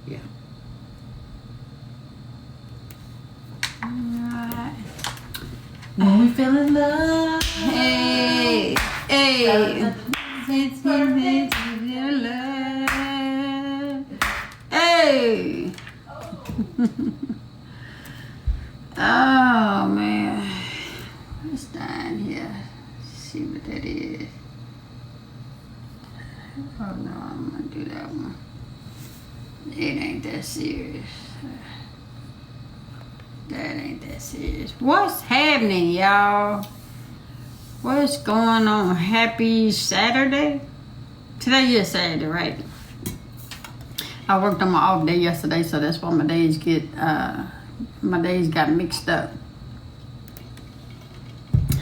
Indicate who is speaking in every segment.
Speaker 1: Yeah.
Speaker 2: Alright.
Speaker 1: When we fell in love.
Speaker 2: Hey, hey. Hey. Oh man. What's down here? See what that is. Oh no, I'm gonna do that one. It ain't that serious. That ain't that serious. What's happening, y'all? What's going on? Happy Saturday? Today is Saturday, right? I worked on my off day yesterday, so that's why my days got mixed up.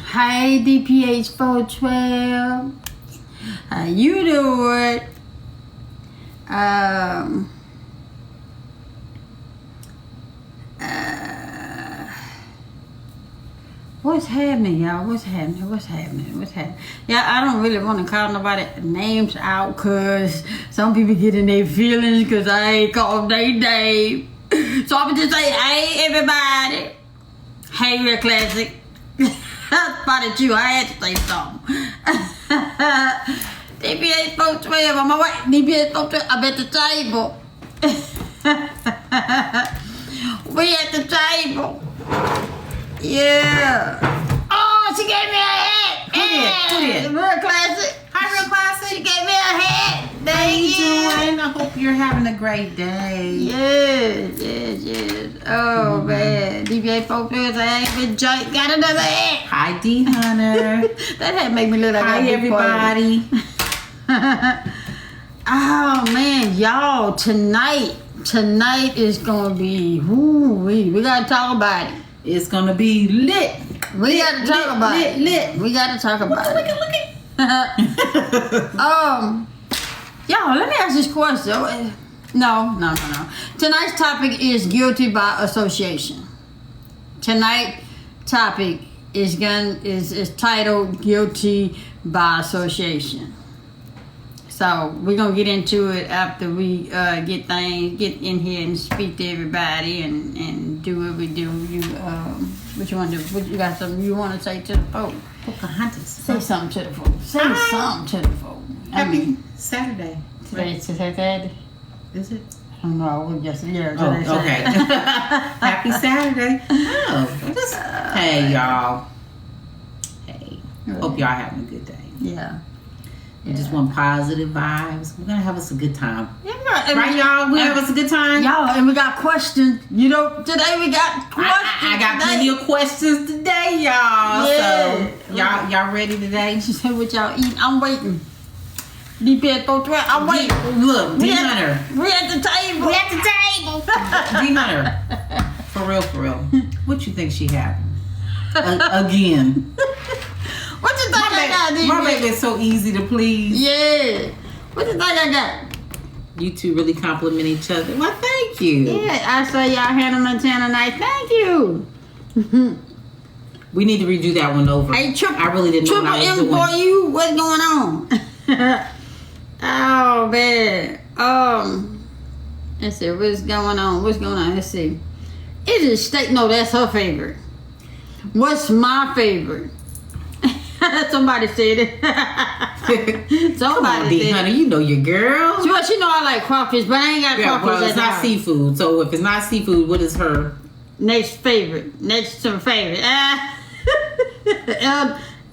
Speaker 2: Hi, DPH 412. How you doing? What's happening, y'all? What's happening? Yeah, I don't really want to call nobody names out because some people get in their feelings because I ain't called their name. So I'm going to just say, hey, everybody. Hey, Real Classic. I spotted you. I had to say something. DPH 412 on my way. DPH 412. I'm at the table. We at the table. Yeah. Oh, she gave me a hat.
Speaker 1: Who did?
Speaker 2: Real Classic.
Speaker 1: Hi, Real Classic.
Speaker 2: She gave me a hat.
Speaker 1: How you doing? I hope you're having a great day.
Speaker 2: Yes. Oh, man. DBA 412, I ain't been joint. Got another hat.
Speaker 1: Hi, D Hunter.
Speaker 2: That hat make me look like
Speaker 1: Hi,
Speaker 2: a big
Speaker 1: everybody.
Speaker 2: Oh, man. Y'all, tonight is going to be, we got to talk about it.
Speaker 1: It's gonna be lit.
Speaker 2: We got to talk about it. We got to talk about it. Y'all, let me ask this question. No. Tonight's topic is guilty by association. Tonight's topic is titled guilty by association. So we're gonna get into it after we get in here and speak to everybody and do what we do. What you want to do? What you got something you want to say to the folks?
Speaker 1: Pocahontas.
Speaker 2: Say something to the folks. Say something to the folks.
Speaker 1: Happy Saturday.
Speaker 2: Today's Saturday.
Speaker 1: Is it?
Speaker 2: I don't know. Yes, yeah.
Speaker 1: Oh, okay. Happy Saturday. Hey, y'all. Hey. Hope y'all having a good day.
Speaker 2: Yeah.
Speaker 1: We just want positive vibes. We're gonna have us a good time.
Speaker 2: Yeah,
Speaker 1: right, y'all? We're gonna have us a good time.
Speaker 2: Y'all, and we got questions. You know, today we got questions.
Speaker 1: I got plenty of questions today, y'all.
Speaker 2: Yeah.
Speaker 1: So y'all ready today?
Speaker 2: She said, what y'all eating? I'm waiting. DPS 412, I'm waiting.
Speaker 1: Look, D Hunter.
Speaker 2: We at the table.
Speaker 1: D Hunter. For real. What you think she had? Again.
Speaker 2: What you think I got, DPS?
Speaker 1: My baby is so easy to please.
Speaker 2: Yeah. What you think I got?
Speaker 1: You two really compliment each other. Well, thank you.
Speaker 2: Yeah, I saw y'all handle my channel nice. Thank you.
Speaker 1: We need to redo that one over.
Speaker 2: Hey,
Speaker 1: I really didn't know what I was doing.
Speaker 2: for you. What's going on? Oh man. Let's see. What's going on? Let's see. Is it steak? No, that's her favorite. What's my favorite? Somebody said it.
Speaker 1: Come on, D Honey, you know your girl.
Speaker 2: She know I like crawfish, but I ain't got crawfish.
Speaker 1: Well, it's not seafood. So if it's not seafood, what is her
Speaker 2: next favorite? Next to favorite.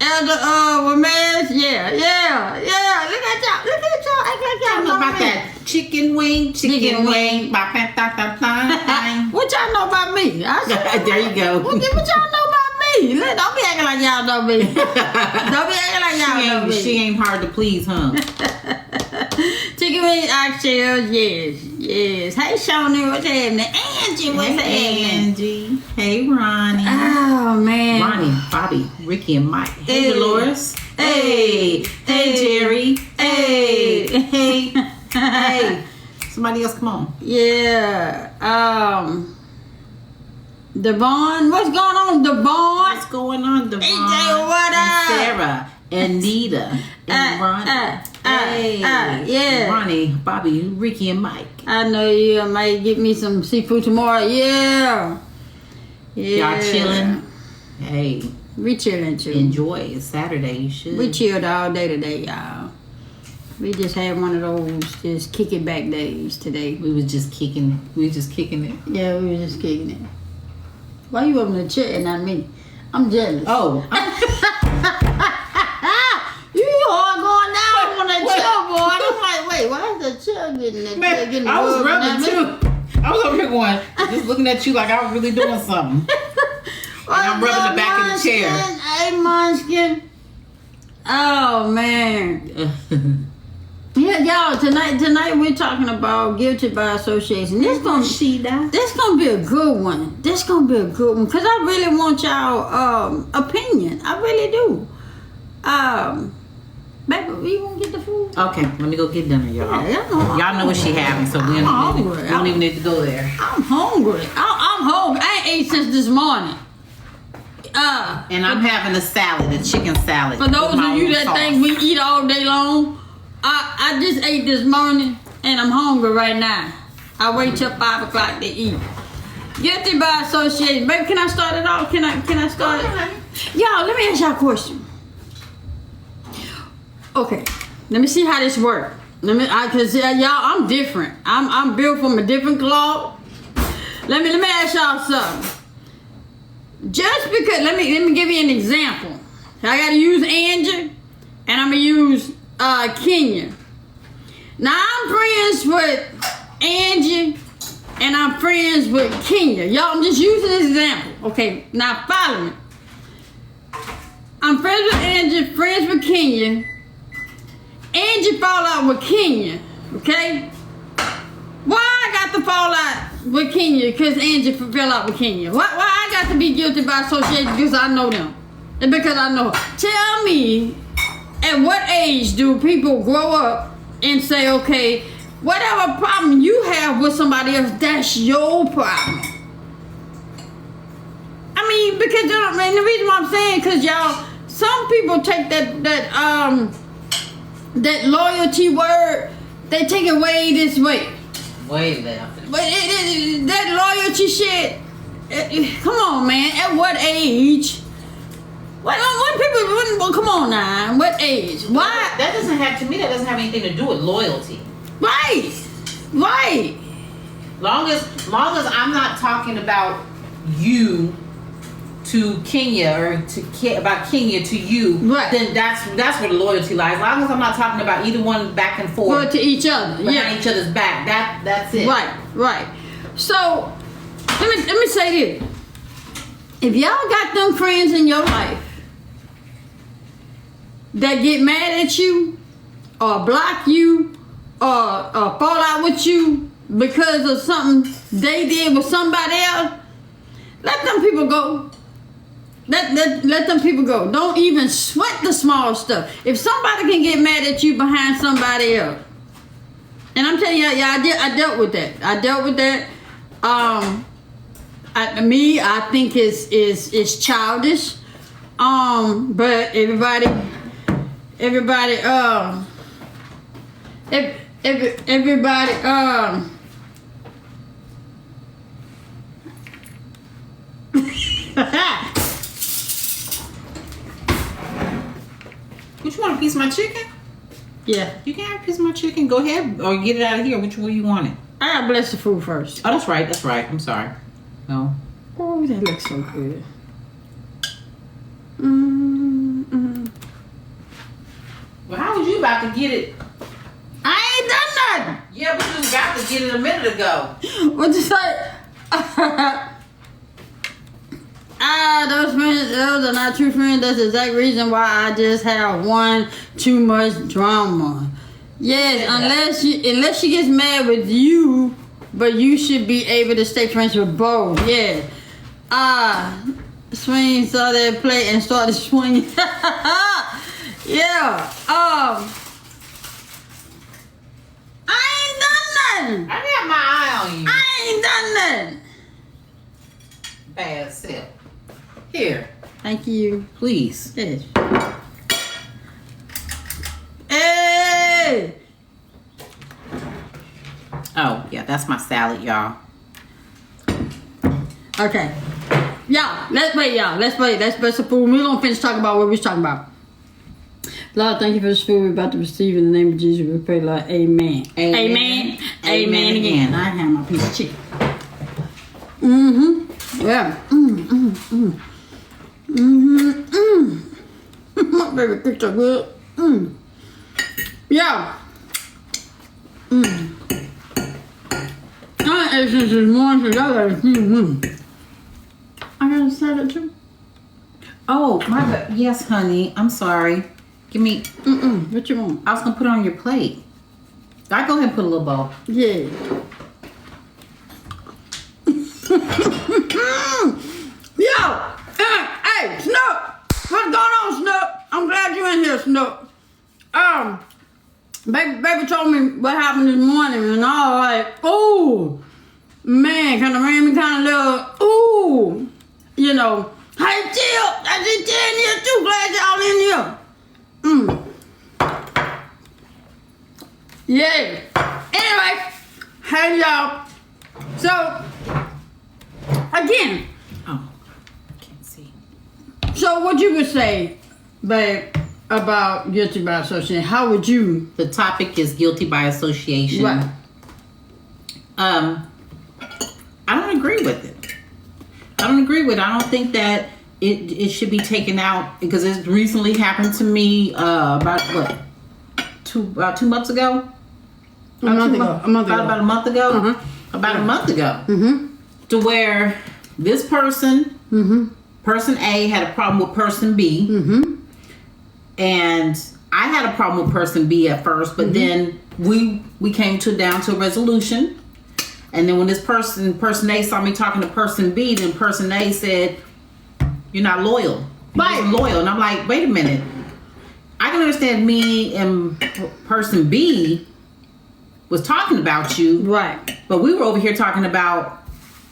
Speaker 2: Elder Ramirez, yeah. Look at y'all. Act like y'all know
Speaker 1: about that chicken wing.
Speaker 2: What y'all know about me?
Speaker 1: There you go.
Speaker 2: What y'all know about me? Don't be acting like y'all know me. Don't be acting like y'all know me.
Speaker 1: She ain't hard to please, huh?
Speaker 2: Chicken wing oxtails, yes. Hey, Shawnee, what's happening? Angie, what's happening?
Speaker 1: Angie. Hey, Ronnie.
Speaker 2: Oh, man.
Speaker 1: Ronnie, Bobby, Ricky, and Mike. Hey, Dolores. Hey, Jerry. Hey. Somebody else, come on.
Speaker 2: Yeah. Devon, what's going on, Devon?
Speaker 1: What's going on, Devon?
Speaker 2: AJ, what up?
Speaker 1: And Sarah, and Nita, and Ronnie.
Speaker 2: Yeah.
Speaker 1: Ronnie, Bobby, Ricky, and Mike.
Speaker 2: I know you might get me some seafood tomorrow. Yeah.
Speaker 1: Y'all chilling? Hey,
Speaker 2: We chilling too.
Speaker 1: enjoy. It's Saturday. You should.
Speaker 2: We chilled all day today, y'all. We just had one of those just kick it back days today.
Speaker 1: We was just kicking. We was just kicking it.
Speaker 2: Yeah, we were just kicking it. Why you up in the chair and not me? I'm jealous.
Speaker 1: Oh,
Speaker 2: You all going down on that chair, boy. I'm like, wait, why is the chair getting that?
Speaker 1: man,
Speaker 2: getting
Speaker 1: I was
Speaker 2: rubbed
Speaker 1: rubbing
Speaker 2: at me?
Speaker 1: too. I was over here going, just looking at you like I was really doing something. I'm rubbing the back of the chair.
Speaker 2: Hey, Munchkin. Oh, man. Yeah, y'all, tonight we're talking about guilty by association. This gonna be a good one. This gonna be a good one. Cause I really want y'all opinion. I really do. Baby, you wanna get the food?
Speaker 1: Okay, let me go get dinner, y'all.
Speaker 2: Yeah,
Speaker 1: Y'all know what she having, so we don't even need to go there.
Speaker 2: I'm hungry. I'm hungry. I ain't ate since this morning.
Speaker 1: And I'm having a salad, a chicken salad.
Speaker 2: For those
Speaker 1: with my
Speaker 2: of you
Speaker 1: own
Speaker 2: that
Speaker 1: sauce.
Speaker 2: think we eat all day long, I just ate this morning and I'm hungry right now. I wait till 5 o'clock to eat. Guilty by association. Baby, can I start it off? Can I start it? Y'all, let me ask y'all a question. Okay, let me see how this works. Cause y'all, I'm different. I'm built from a different cloth. Let me ask y'all something. Just because, let me give you an example. I gotta use Angie, and I'm gonna use Kenya. Now I'm friends with Angie, and I'm friends with Kenya. Y'all, I'm just using this example. Okay, now follow me. I'm friends with Angie, friends with Kenya. Angie fall out with Kenya, okay? Why I got to fall out with Kenya? Because Angie fell out with Kenya. Why I got to be guilty by association? Because I know them. And because I know her. Tell me, at what age do people grow up and say, okay, whatever problem you have with somebody else, that's your problem? I mean, because the reason why I'm saying, because y'all, some people take that loyalty word, they take it way this way.
Speaker 1: Way left.
Speaker 2: But that loyalty shit, come on, man. At what age? What people? Come on now. What age? Why?
Speaker 1: That doesn't have, to me, that doesn't have anything to do with loyalty.
Speaker 2: Right.
Speaker 1: Long as I'm not talking about you to Kenya or about Kenya to you,
Speaker 2: Right.
Speaker 1: then that's where the loyalty lies. As long as I'm not talking about either one back and
Speaker 2: Go
Speaker 1: forth
Speaker 2: to each other.
Speaker 1: behind each other's back, that's it.
Speaker 2: Right. So let me say this: if y'all got them friends in your life that get mad at you, or block you, or fall out with you because of something they did with somebody else, let them people go. Let them people go. Don't even sweat the small stuff. If somebody can get mad at you behind somebody else, and I'm telling you, I dealt with that. I think it's childish. But everybody,
Speaker 1: What, you want a piece of my chicken?
Speaker 2: yeah.
Speaker 1: You can have a piece of my chicken. Go ahead, or get it out of here. Which way you want it?
Speaker 2: I gotta bless the food first.
Speaker 1: Oh, that's right. I'm sorry. No.
Speaker 2: Oh, that looks so good.
Speaker 1: Well, how was you about to get it?
Speaker 2: I ain't done nothing.
Speaker 1: Yeah, but you was about to get it a minute ago.
Speaker 2: What you say? Those friends, those are not true friends. That's the exact reason why I just have one too much drama. Yes, unless she gets mad with you, but you should be able to stay friends with both. Yeah. Swing saw that play and started swinging. Yeah. I ain't done nothing.
Speaker 1: I got my eye on you.
Speaker 2: I ain't done nothing.
Speaker 1: Bad self. Here,
Speaker 2: Thank you.
Speaker 1: please.
Speaker 2: Yes. Hey!
Speaker 1: Oh, yeah, that's my salad, y'all.
Speaker 2: Okay. Y'all, let's play, y'all. Let's play. Let's play some food. We're going to finish talking about what we was talking about. Lord, thank you for this food we're about to receive. In the name of Jesus, we pray, Lord. Amen.
Speaker 1: Amen.
Speaker 2: Amen.
Speaker 1: Amen again.
Speaker 2: I have my piece of chicken. Mm-hmm. Yeah. My baby picture good. Yeah. I ate since this morning, so y'all gotta I gotta say that too.
Speaker 1: Oh, my bad. Yes, honey. I'm sorry. Give me.
Speaker 2: What you want?
Speaker 1: I was gonna put it on your plate. I go ahead and put a little bowl.
Speaker 2: Yeah. Yo! Hey, Snoop! What's going on, Snoop? I'm glad you're in here, Snoop. Baby told me what happened this morning, and I was like, oh, man, kind of ran me kind of little, ooh, you know. Hey, chill. I just in here too. Glad y'all in here. Yeah. Anyway, hey, y'all. So, again.
Speaker 1: Oh, can't see.
Speaker 2: So, what you would say, babe, about guilty by association? How would you?
Speaker 1: The topic is guilty by association.
Speaker 2: Right.
Speaker 1: I don't agree with it. I don't think that it should be taken out because it recently happened to me about 2 months ago.
Speaker 2: A month ago.
Speaker 1: About a month ago.
Speaker 2: Uh-huh.
Speaker 1: About a month ago.
Speaker 2: Mm-hmm.
Speaker 1: To where this person, person A, had a problem with person B.
Speaker 2: Mm-hmm.
Speaker 1: And I had a problem with person B at first, but then we came down to a resolution. And then when this person A saw me talking to person B, then person A said, "You're not loyal. You're loyal." And I'm like, wait a minute. I can understand me and person B was talking about you.
Speaker 2: Right.
Speaker 1: But we were over here talking about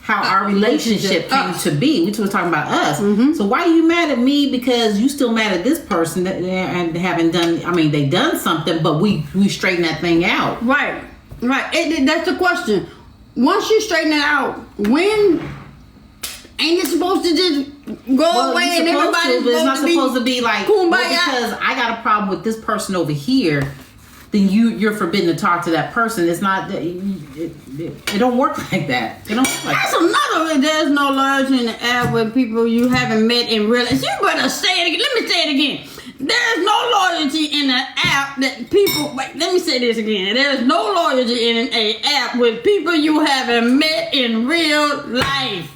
Speaker 1: how our relationship came to be. We was talking about us. So why are you mad at me because you still mad at this person and haven't done, they done something, but we straightened that thing out.
Speaker 2: Right. That's the question. Once you straighten it out, when ain't it supposed to just go away and everybody's
Speaker 1: it's not supposed to be like,
Speaker 2: kumbaya?
Speaker 1: Well, because I got a problem with this person over here, then you're forbidden to talk to that person. It's not, it don't work like that. It don't work like
Speaker 2: That's
Speaker 1: that.
Speaker 2: another. There's no loyalty in the app with people you haven't met in real life. You better say it again. Let me say it again. There's no loyalty in an app that people. Wait, let me say this again. There's no loyalty in an app with people you haven't met in real life.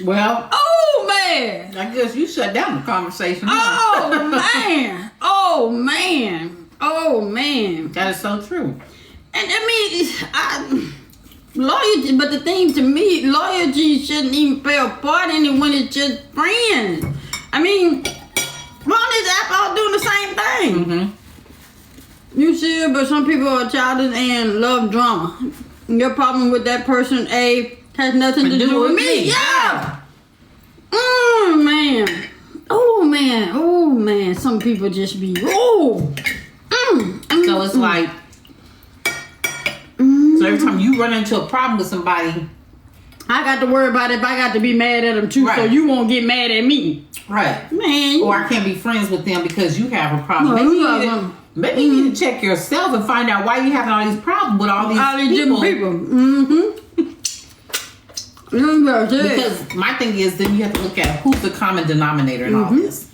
Speaker 1: Well,
Speaker 2: Oh man.
Speaker 1: I guess you shut down the conversation.
Speaker 2: Oh man. Oh man. Oh man.
Speaker 1: That is so true.
Speaker 2: And loyalty, but the thing to me, loyalty shouldn't even play a part in it when it's just friends. We're on this app all doing the same thing. You should, but some people are childish and love drama. Your problem with that person A has nothing to do with me. Yeah. Man. Oh man. Some people just be
Speaker 1: So it's like, so every time you run into a problem with somebody,
Speaker 2: I got to worry about it if I got to be mad at them too, so you won't get mad at me.
Speaker 1: right?
Speaker 2: Man.
Speaker 1: Or I can't be friends with them because you have a problem.
Speaker 2: Well,
Speaker 1: Maybe you need to check yourself and find out why you having all these problems with all these
Speaker 2: different people.
Speaker 1: Because my thing is, then you have to look at who's the common denominator in all this.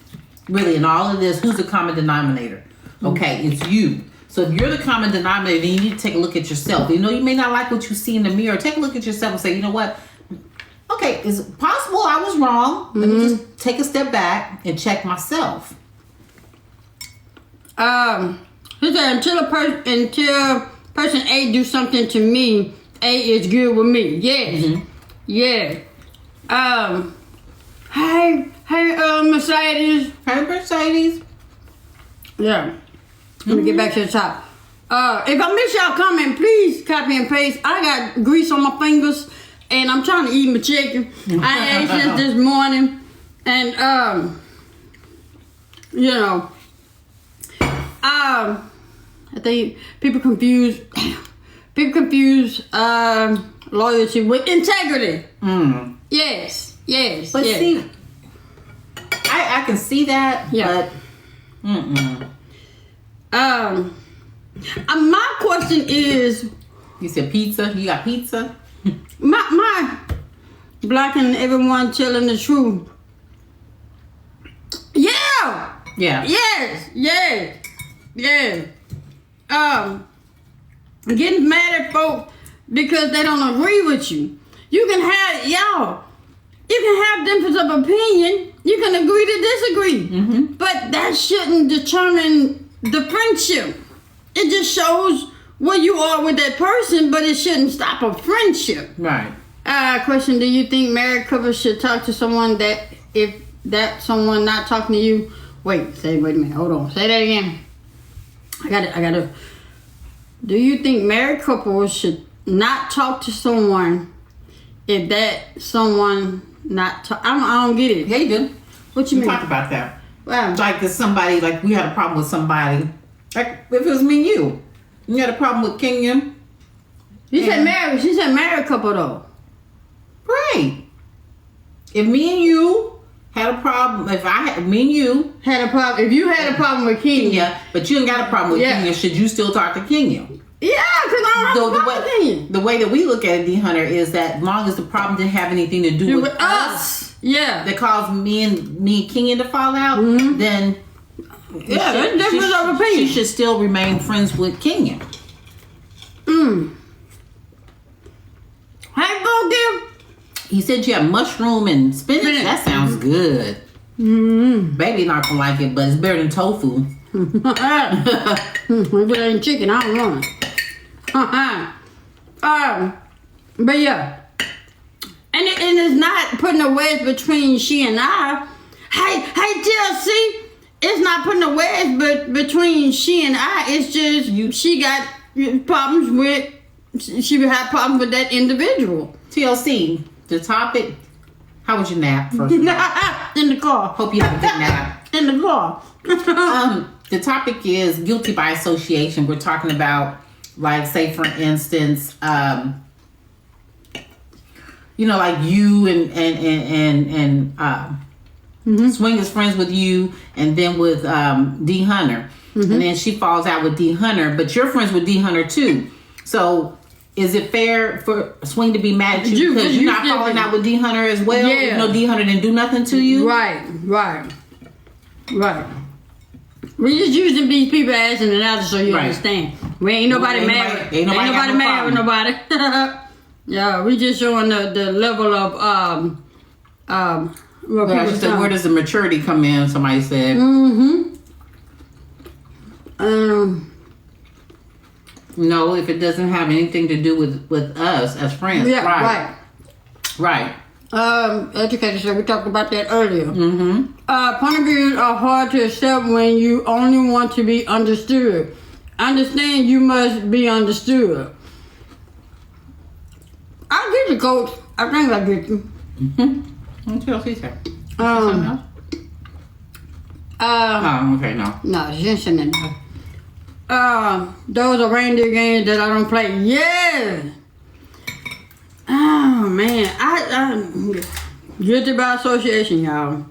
Speaker 1: Really, in all of this, who's the common denominator? Okay, it's you. So if you're the common denominator, then you need to take a look at yourself. You may not like what you see in the mirror. Take a look at yourself and say, you know what? Okay, is it possible I was wrong? Let me just take a step back and check myself.
Speaker 2: He said until person A do something to me, A is good with me. Yes. Yeah. Hey, Mercedes.
Speaker 1: Hey, Mercedes.
Speaker 2: Yeah. Let me get back to the top. If I miss y'all comment, please copy and paste. I got grease on my fingers and I'm trying to eat my chicken. I ate since this morning. And I think people confuse People confuse loyalty with integrity.
Speaker 1: Mm.
Speaker 2: Yes.
Speaker 1: But
Speaker 2: yes.
Speaker 1: see, I can see that.
Speaker 2: Yeah.
Speaker 1: But
Speaker 2: my question is,
Speaker 1: you said pizza. You got pizza.
Speaker 2: my black and everyone telling the truth. Yeah.
Speaker 1: Yeah.
Speaker 2: Yes. Getting mad at folks because they don't agree with you. You can have You can have difference of opinion. You can agree to disagree, but that shouldn't determine the friendship. It just shows where you are with that person, but it shouldn't stop a friendship.
Speaker 1: Right.
Speaker 2: Question: do you think married couples should talk to someone that if that someone not talking to you? Wait a minute, hold on. Say that again. I got to. Do you think married couples should not talk to someone if that someone not talk? I don't get it.
Speaker 1: Yeah, you do.
Speaker 2: What you
Speaker 1: We
Speaker 2: mean?
Speaker 1: talked about that.
Speaker 2: Wow.
Speaker 1: Like if somebody, like we had a problem with somebody. Like if it was me and you had a problem with Kenya.
Speaker 2: You said married. She said married couple though.
Speaker 1: Right. If me and you had a problem, if
Speaker 2: Had a problem. If you had a problem with Kenya.
Speaker 1: Kenya, but you ain't got a problem with
Speaker 2: Yeah.
Speaker 1: Kenya, should you still talk to Kenya?
Speaker 2: Yeah, because I don't have a problem with Kenya.
Speaker 1: The way that we look at it, D Hunter, is that as long as the problem didn't have anything to do with us,
Speaker 2: Yeah.
Speaker 1: that caused me and Kenya to fall out, then
Speaker 2: Yeah, that's difference of opinion.
Speaker 1: She should still remain friends with Kenya.
Speaker 2: How you gonna give?
Speaker 1: He said you have mushroom and spinach. That sounds good. Baby not gonna like it, but it's better than tofu.
Speaker 2: If it ain't chicken, I don't want it. But yeah. And it's not putting a wedge between she and I. Hey, TLC, it's not putting a wedge between she and I. It's just she got problems with, she would have problems with that individual.
Speaker 1: TLC, the topic, how was your nap first of all?
Speaker 2: In the car.
Speaker 1: Hope you had a good nap.
Speaker 2: In the car.
Speaker 1: The topic is guilty by association. We're talking about, like, say for instance, like you and Swing is friends with you, and then with D Hunter, and then she falls out with D Hunter, but you're friends with D Hunter too. So is it fair for Swing to be mad at you because you're not falling out with D Hunter as well?
Speaker 2: Yeah.
Speaker 1: Even though D Hunter didn't do nothing to you?
Speaker 2: Right. We just using these people as an analogy so you understand. We ain't nobody mad. Ain't nobody mad with nobody. Yeah, we just showing the level of
Speaker 1: where does the maturity come in? Somebody said. No, if it doesn't have anything to do with us as friends.
Speaker 2: Yeah,
Speaker 1: right.
Speaker 2: Educator said we talked about that earlier. Point of views are hard to accept when you only want to be understood. Understand you must be understood. I get you, Coach. I think I get you.
Speaker 1: What else he said?
Speaker 2: Something
Speaker 1: else? Okay, no.
Speaker 2: No, she didn't say nothing. Those are reindeer games that I don't play. Yeah. Oh man, I guilty by association, y'all.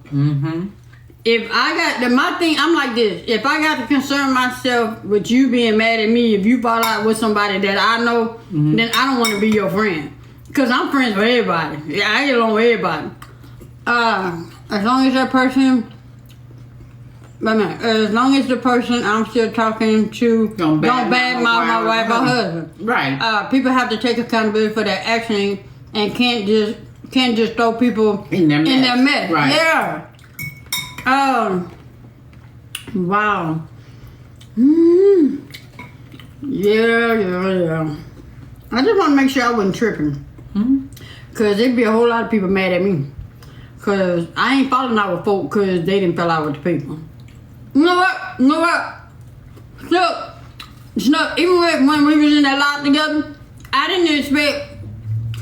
Speaker 2: If I got my thing, I'm like this. If I got to concern myself with you being mad at me, if you fall out with somebody that I know, then I don't want to be your friend. Cause I'm friends with everybody. Yeah, I get along with everybody. As long as that person. As long as the person I'm still talking to don't badmouth my wife or husband.
Speaker 1: Right.
Speaker 2: People have to take accountability for their action and can't just throw people
Speaker 1: in their mess.
Speaker 2: Right. Yeah. Wow. Yeah. I just want to make sure I wasn't tripping. Cause there'd be a whole lot of people mad at me. Cause I ain't falling out with folk cause they didn't fall out with the people. You know what? Look, even when we was in that lot together, I didn't expect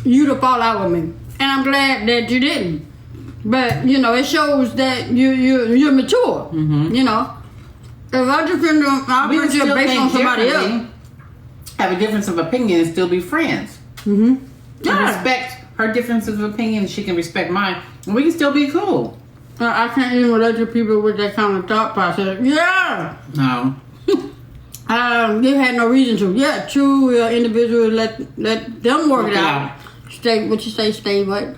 Speaker 2: you to fall out with me. And I'm glad that you didn't. But, it shows that you're mature. If I just I'll put you based on somebody else.
Speaker 1: have a difference of opinion and still be friends.
Speaker 2: Mm-hmm.
Speaker 1: I
Speaker 2: Yeah.
Speaker 1: respect her differences of opinion. She can respect mine. And we can still be cool.
Speaker 2: I can't even relate to people with that kind of thought process. Yeah.
Speaker 1: No.
Speaker 2: They had no reason to. Yeah, true. Individuals let them work it out. Stay. What you say? Stay what?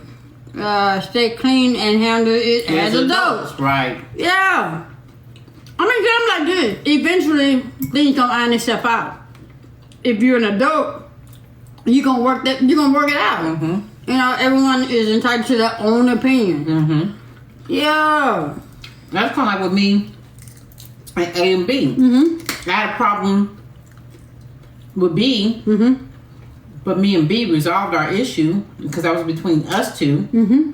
Speaker 2: Stay clean and handle it as adults.
Speaker 1: Right.
Speaker 2: Yeah. I mean, I'm like this. Eventually, things gonna iron itself out. If you're an adult, you're gonna work it out.
Speaker 1: Mm-hmm.
Speaker 2: You know, everyone is entitled to their own opinion.
Speaker 1: Mm-hmm.
Speaker 2: Yeah.
Speaker 1: That's kind of like with me and A and B.
Speaker 2: Mm-hmm.
Speaker 1: I had a problem with B,
Speaker 2: Mm-hmm.
Speaker 1: but me and B resolved our issue because that was between us two.
Speaker 2: Mm-hmm.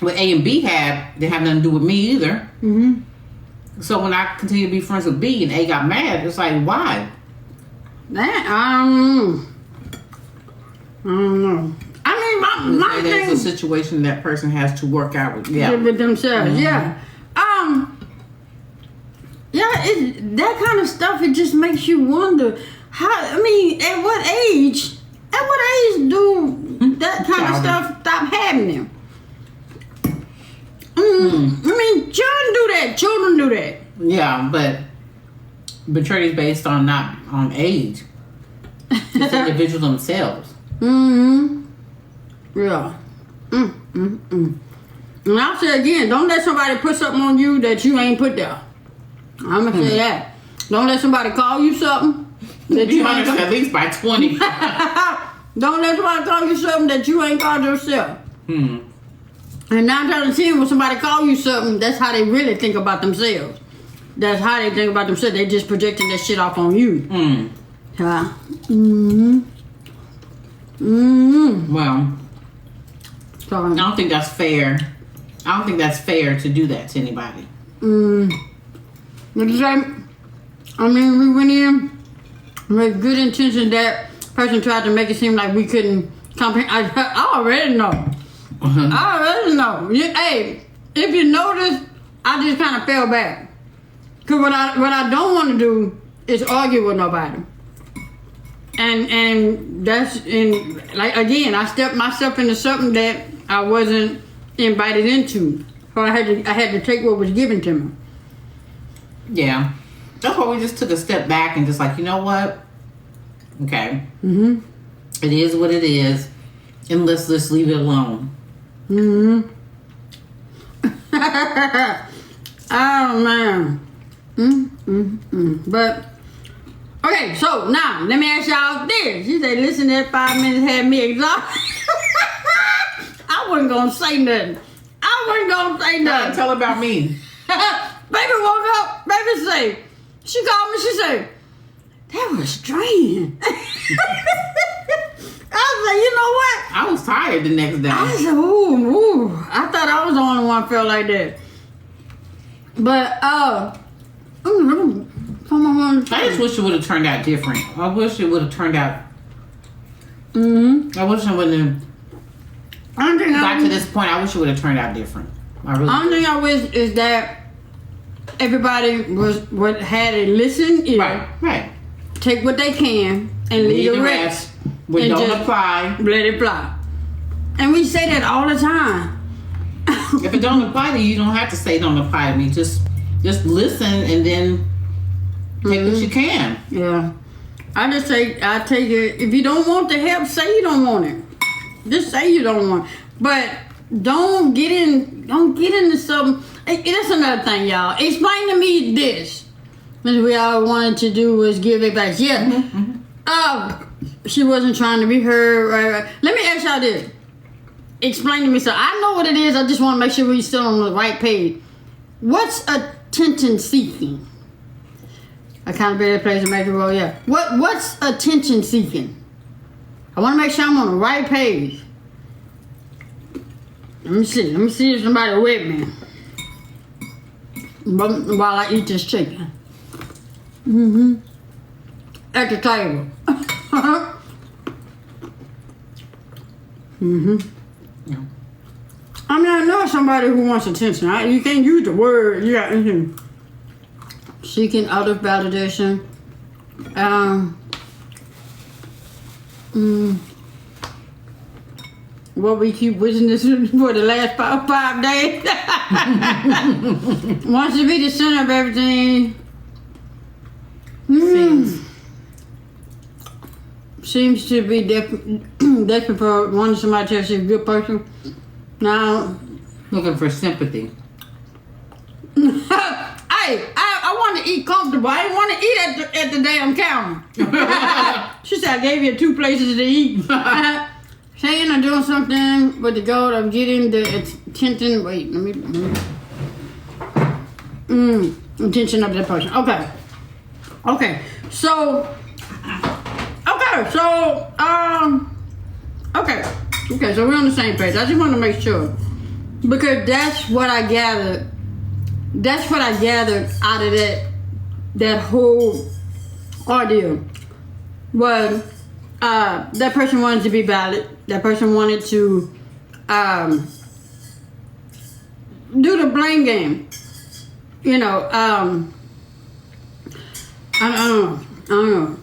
Speaker 1: What A and B had, they have nothing to do with me either.
Speaker 2: Mm-hmm.
Speaker 1: So when I continued to be friends with B and A got mad, it's like, why?
Speaker 2: That I don't know. I mean, my
Speaker 1: And it's a
Speaker 2: thing
Speaker 1: situation that person has to work out with. Yeah.
Speaker 2: with themselves.
Speaker 1: Mhm.
Speaker 2: Yeah. Yeah. It that kind of stuff. It just makes you wonder how. I mean, at what age? At what age do that kind of
Speaker 1: Childish.
Speaker 2: stuff stop happening? I mean, children do that. Children do that.
Speaker 1: Yeah, but maturity is based on not on age. It's individual themselves.
Speaker 2: Mm-hmm. Yeah. And I'll say again, don't let somebody put something on you that you ain't put there. I'm gonna say that. Don't let somebody call you something that
Speaker 1: You
Speaker 2: you ain't
Speaker 1: understand at least by 20.
Speaker 2: Don't let somebody call you something that you ain't called yourself.
Speaker 1: Hmm.
Speaker 2: And 9 times out of 10, when somebody call you something, that's how they really think about themselves. That's how they think about themselves. They just projecting that shit off on you.
Speaker 1: Hmm.
Speaker 2: Yeah. Mm-hmm. Mm-hmm.
Speaker 1: Well,
Speaker 2: So,
Speaker 1: I don't think that's fair. I don't think that's fair to do that to anybody.
Speaker 2: What you say? I mean, we went in with good intention. That person tried to make it seem like we couldn't comprehend. I already know. I already know. Hey, if you notice, I just kind of fell back. Cause what I don't want to do is argue with nobody. And that's like again, I stepped myself into something that I wasn't invited into. So I had to take what was given to me.
Speaker 1: Yeah. That's why we just took a step back and just like, you know what? Okay.
Speaker 2: Mm-hmm.
Speaker 1: It is what it is. And let's leave it alone.
Speaker 2: Mm-hmm. Oh man. But okay, so now let me ask y'all this. She said, listen, that 5 minutes had me exhausted. I wasn't gonna say nothing.
Speaker 1: Tell about me.
Speaker 2: Baby woke up, baby say, she called me, she said, that was draining. I was like, you know what?
Speaker 1: I was tired the next day.
Speaker 2: I said, ooh. I thought I was the only one felt like that. But,
Speaker 1: I just wish it would have turned out different. I wish it would have turned out. I wish I wouldn't have got to this point. I wish it would have turned out different. I really.
Speaker 2: Only thing I wish is that everybody had a listen ear,
Speaker 1: Right.
Speaker 2: take what they can, and leave the rest.
Speaker 1: When
Speaker 2: And
Speaker 1: don't
Speaker 2: just
Speaker 1: apply.
Speaker 2: Let it fly. And we say that all the time.
Speaker 1: If it don't apply to you, you don't have to say don't apply to me. Just listen and then take what you can.
Speaker 2: Yeah. I take it. If you don't want the help, say you don't want it. Just say you don't want it. But don't get into something. That's another thing, y'all. Explain to me this. What we all wanted to do was give advice. Yeah. She wasn't trying to be heard. Right. Let me ask y'all this. Explain to me. So I know what it is. I just want to make sure we're still on the right page. What's attention seeking? Accountability plays a major role. Yeah. What's attention seeking? I want to make sure I'm on the right page. Let me see if somebody with me while I eat this chicken. At the table.
Speaker 1: Yeah.
Speaker 2: I mean, I know somebody who wants attention. You can't use the word. You got seeking other validation. What we keep wishing this for the last 5 days. Wants to be the center of everything. Seems to be desperate for wanting somebody to tell she's a good person. Now,
Speaker 1: Looking for sympathy.
Speaker 2: I want to eat comfortable. I didn't want to eat at the damn counter. She said, I gave you 2 places to eat. Saying or doing something with the goal of getting the attention. Wait, let me. Attention of that person. Okay. So. Okay, so we're on the same page. I just want to make sure. Because that's what I gathered. That's what I gathered out of that whole ordeal. Was that person wanted to be valid. That person wanted to do the blame game. You know, I don't know.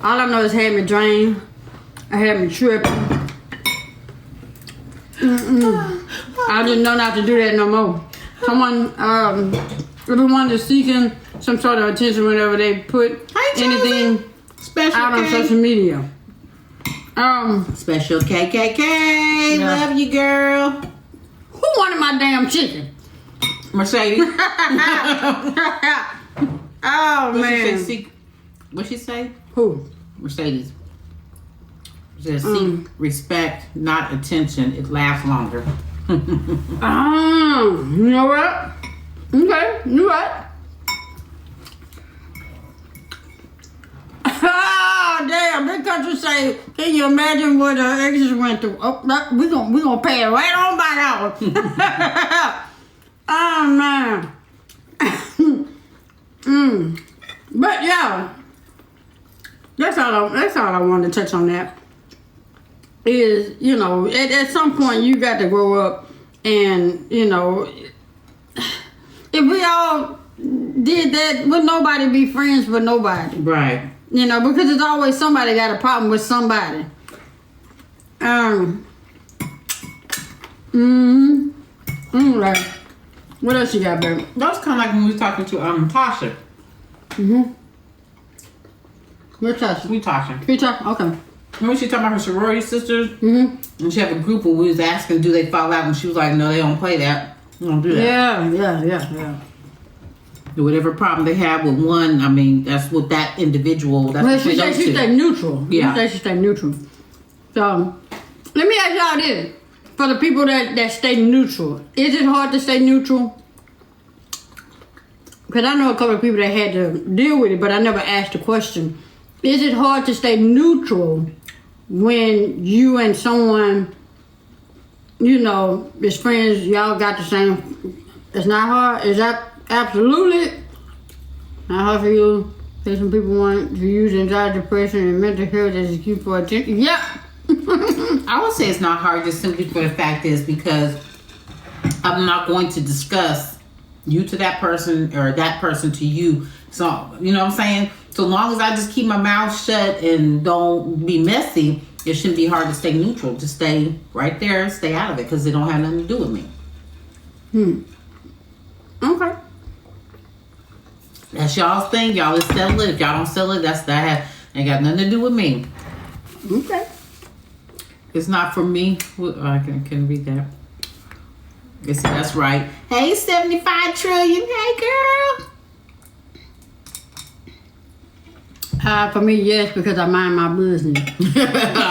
Speaker 2: All I know is had me drained. I had me tripping. I didn't know not to do that no more. Someone, everyone is seeking some sort of attention whenever they put anything
Speaker 1: Special
Speaker 2: out on
Speaker 1: K.
Speaker 2: social media.
Speaker 1: Special KKK.
Speaker 2: Yeah.
Speaker 1: Love you, girl.
Speaker 2: Who wanted my damn chicken?
Speaker 1: Mercedes.
Speaker 2: Oh man.
Speaker 1: What she say?
Speaker 2: Who?
Speaker 1: Mercedes. Just seek respect, not attention. It lasts longer.
Speaker 2: You know what? Okay, you right. Ah, damn! This country say, can you imagine what her exes went through? Oh, we gonna pay it right on back out. Oh man. But yeah, that's all I wanted to touch on. That is, you know, at some point you got to grow up, and you know, if we all did that, would nobody be friends with nobody?
Speaker 1: Right.
Speaker 2: You know, because there's always somebody got a problem with somebody. Right. What else you got, baby?
Speaker 1: That was kind of like when we were talking to Tasha.
Speaker 2: Where's Tasha?
Speaker 1: We Tasha.
Speaker 2: Okay.
Speaker 1: Remember she talking about her sorority sisters? And she had a group where we was asking, do they fall out? And she was like, no, they don't play that. They don't do that.
Speaker 2: Yeah.
Speaker 1: Whatever problem they have with one, I mean, that's what that individual, that's
Speaker 2: Well,
Speaker 1: what
Speaker 2: she said she stay neutral.
Speaker 1: Yeah.
Speaker 2: She said she stay neutral. So, let me ask y'all this. For the people that stay neutral, is it hard to stay neutral? Because I know a couple of people that had to deal with it, but I never asked the question. Is it hard to stay neutral when you and someone, you know, is friends, y'all got the same? It's not hard? Is that absolutely not hard for you? Say some people want to use anxiety, depression, and mental health as a cue for attention. Yep.
Speaker 1: I would say it's not hard, just simply for the fact is because I'm not going to discuss you to that person or that person to you. So, you know what I'm saying? So long as I just keep my mouth shut and don't be messy, it shouldn't be hard to stay neutral. Just stay right there, stay out of it, because it don't have nothing to do with me.
Speaker 2: Okay.
Speaker 1: That's y'all's thing. Y'all just settle it. If y'all don't settle it, that ain't got nothing to do with me.
Speaker 2: Okay.
Speaker 1: It's not for me. I can read that. Yes, that's right. Hey, 75 trillion. Hey, girl.
Speaker 2: For me, yes, because I mind my business.
Speaker 1: All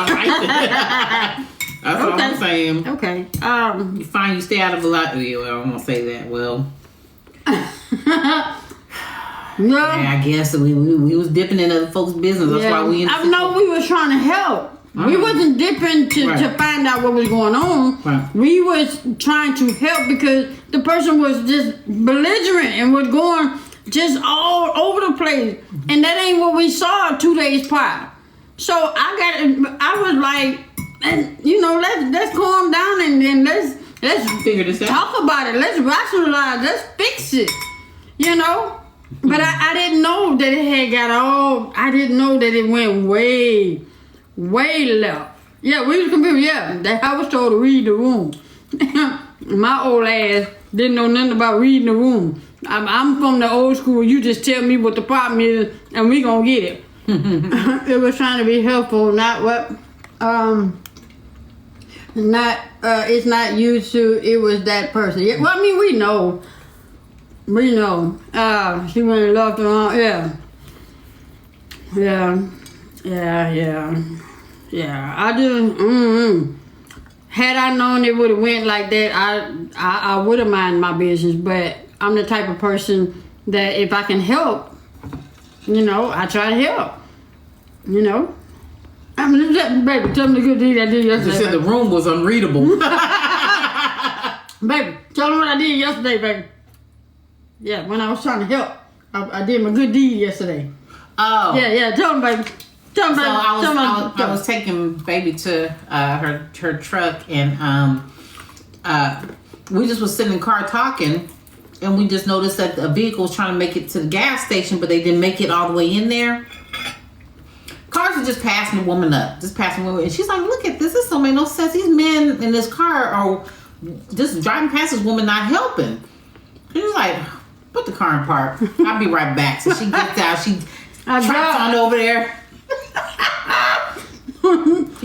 Speaker 1: right. That's what I'm saying.
Speaker 2: Okay.
Speaker 1: You find you stay out of a lot. Well, I don't want to say that. Well,
Speaker 2: No.
Speaker 1: yeah, I guess we was dipping in other folks' business. That's why we.
Speaker 2: I know we was trying to help. We wasn't dipping to find out what was going on.
Speaker 1: Right.
Speaker 2: We was trying to help because the person was just belligerent and was going just all over the place. And that ain't what we saw 2 days prior. So I was like, you know, let's calm down and let's
Speaker 1: figure this out.
Speaker 2: talk about it. Let's rationalize. Let's fix it. You know? But I didn't know that it had got all. I didn't know that it went way left. Yeah, read the computer. Yeah, I was told to read the room. My old ass didn't know nothing about reading the room. I'm from the old school. You just tell me what the problem is, and we gonna get it. It was trying to be helpful, not what. It's not used to. It was that person. Yeah, well, I mean, we know. She went and loved her. Yeah. I just. Had I known it would have went like that, I would have minded my business. But I'm the type of person that if I can help, I try to help. I mean, baby, tell them the good deed I did yesterday.
Speaker 1: You said the room was unreadable.
Speaker 2: Baby, tell them what I did yesterday, baby. Yeah, when I was trying to help, I did my good deed yesterday.
Speaker 1: Oh.
Speaker 2: Yeah, tell them, baby. Tell them, baby.
Speaker 1: I was taking baby to her truck, and we just was sitting in the car talking, and we just noticed that a vehicle was trying to make it to the gas station, but they didn't make it all the way in there. Cars are just passing the woman up, and she's like, "Look at this! This don't make no sense. These men in this car are just driving past this woman, not helping." She was like, "Put the car in park. I'll be right back." So she gets out. She trots on over there,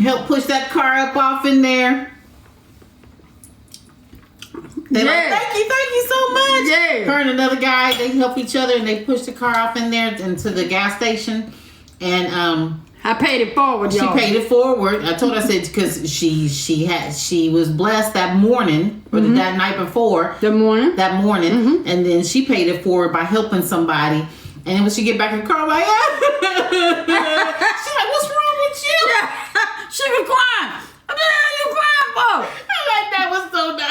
Speaker 1: help push that car up off in there. They're like, thank you so much.
Speaker 2: Yeah.
Speaker 1: Her and another guy, they help each other, and they push the car off in there into the gas station. And
Speaker 2: I paid it forward, y'all.
Speaker 1: She paid it forward. I told her, I said, because she was blessed that morning or that night before.
Speaker 2: That morning,
Speaker 1: and then she paid it forward by helping somebody. And then when she get back in the car, I'm like, she's like, "What's wrong with you?"
Speaker 2: Yeah. She was crying. What the hell are you crying for?
Speaker 1: I'm like, "That was so nice."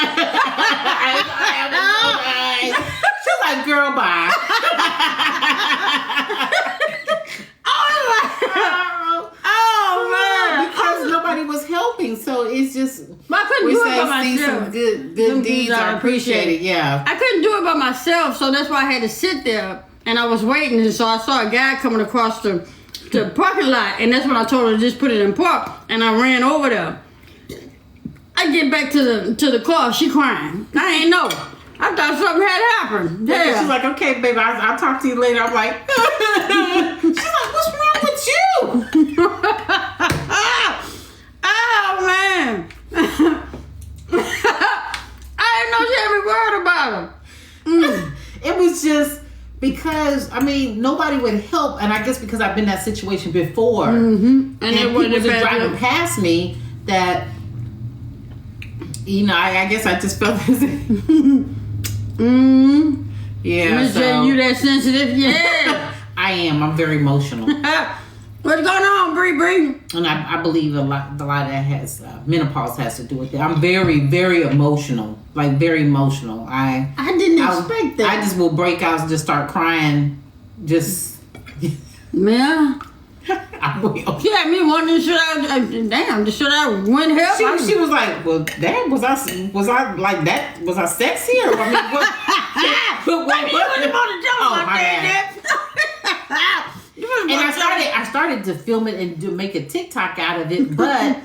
Speaker 1: She's like, "Girl, bye."
Speaker 2: Oh man!
Speaker 1: Because nobody was helping, so it's just.
Speaker 2: I couldn't do it by myself.
Speaker 1: Some good deeds are appreciated. Yeah.
Speaker 2: I couldn't do it by myself, so that's why I had to sit there and I was waiting. And so I saw a guy coming across the parking lot, and that's when I told her to just put it in park. And I ran over there. I get back to the car. She crying. I ain't know. I thought something had happened. Yeah.
Speaker 1: She's like, "Okay, baby, I'll talk to you later." I'm like, she's like, "What's wrong with you?"
Speaker 2: Oh man. I didn't know she had me worried about him.
Speaker 1: It was just because, I mean, nobody would help, and I guess because I've been in that situation before,
Speaker 2: and
Speaker 1: people just driving past me that, I guess I just felt this. Yeah.
Speaker 2: Miss J, you that sensitive? Yeah.
Speaker 1: I am. I'm very emotional.
Speaker 2: What's going on, Bree?
Speaker 1: And I believe a lot of that has menopause has to do with it. I'm very, very emotional. Like, very emotional. I
Speaker 2: didn't expect that.
Speaker 1: I just will break out and just start crying. Just.
Speaker 2: Yeah.
Speaker 1: I will.
Speaker 2: She had me wondering, should I win help?
Speaker 1: She was like, "Well, damn, was I like that? Was I sexy or I mean, what?"
Speaker 2: What you wouldn't want to tell
Speaker 1: my bad. And I started to film it and make a TikTok out of it, but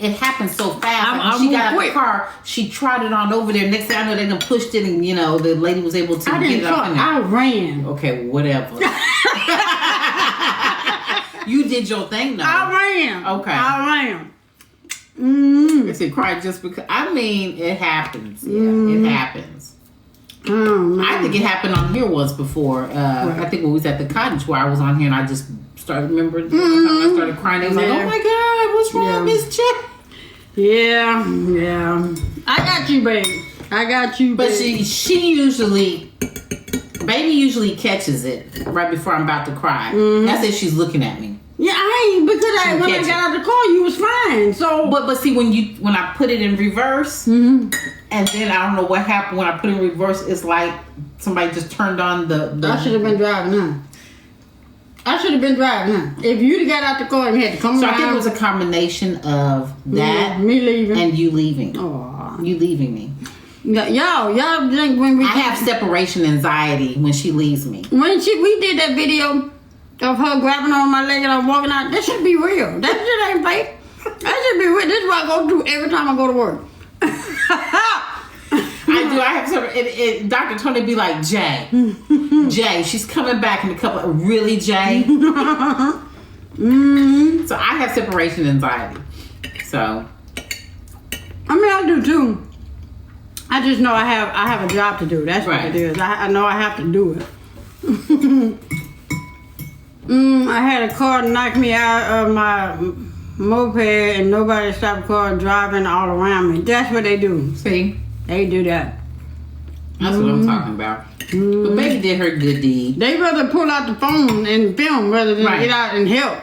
Speaker 1: it happened so fast. When she got out of the car, she trotted on over there. Next thing I know, they done pushed it, and the lady was able to get it up in there.
Speaker 2: I ran.
Speaker 1: Okay, whatever. You did your thing, though.
Speaker 2: I ran.
Speaker 1: Okay.
Speaker 2: I ran.
Speaker 1: I said cry just because. I mean, it happens. Yeah, it happens. I think it happened on here once before. I think when we was at the cottage where I was on here and I just started, I started crying. They was like, "Oh my God, what's wrong, Miss Chick?" Yeah.
Speaker 2: I got you, baby.
Speaker 1: But she usually catches it right before I'm about to cry. That's if she's looking at me.
Speaker 2: Yeah, when I got out the car, you was fine. So,
Speaker 1: but see, when I put it in reverse, and then I don't know what happened when I put it in reverse. It's like somebody just turned on the
Speaker 2: I should have been driving, If you'd got out the car and had to come around.
Speaker 1: So I think it was a combination of that,
Speaker 2: me leaving,
Speaker 1: and you leaving.
Speaker 2: Aww.
Speaker 1: You leaving me.
Speaker 2: Y'all think when we
Speaker 1: I have separation anxiety when she leaves me.
Speaker 2: we did that video of her grabbing on my leg and I'm walking out, that should be real. That shit ain't fake. That should be real. This is what I go through every time I go to work.
Speaker 1: I do. I have separate. Dr. Tony be like, Jay, she's coming back in a couple. Really, Jay? So I have separation anxiety. So
Speaker 2: I mean, I do too. I just know I have a job to do. That's what it is. I know I have to do it. I had a car knock me out of my moped and nobody stopped the car driving all around me. That's what they do.
Speaker 1: see,
Speaker 2: They do that.
Speaker 1: that's what I'm talking about. But baby did her good deed.
Speaker 2: They rather pull out the phone and film rather than get out and help.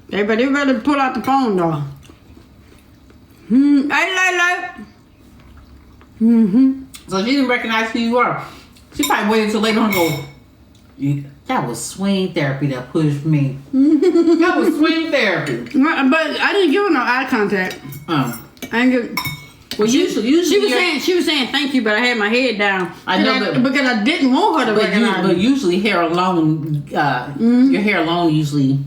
Speaker 2: They rather pull out the phone though. Hey,
Speaker 1: So she didn't recognize who you are. She probably waited until later on and go, that was swing therapy that pushed me. That was swing therapy.
Speaker 2: But I didn't give her no eye contact. I didn't give.
Speaker 1: Well, usually
Speaker 2: She was saying thank you, but I had my head down.
Speaker 1: I know,
Speaker 2: because I didn't want her to recognize
Speaker 1: but
Speaker 2: me.
Speaker 1: usually hair alone, your hair alone usually.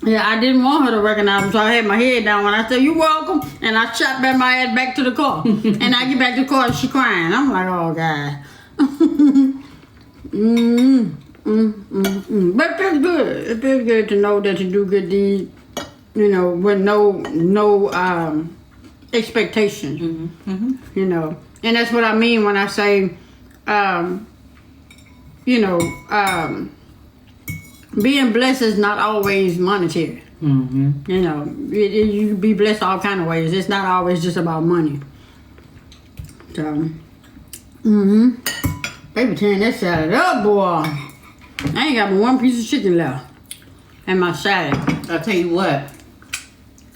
Speaker 2: Yeah, I didn't want her to recognize me, so I had my head down when I said, "You're welcome," and I shot back my ass back to the car. And I get back to the car and she crying. I'm like, "Oh God." But it feels good. It feels good to know that you do good deeds, you know, with no expectations. You know, and that's what I mean when I say, being blessed is not always monetary. You know, you can be blessed all kind of ways. It's not always just about money. So, baby, tearing that salad up, boy. I ain't got but one piece of chicken left, and my salad.
Speaker 1: I'll tell you what,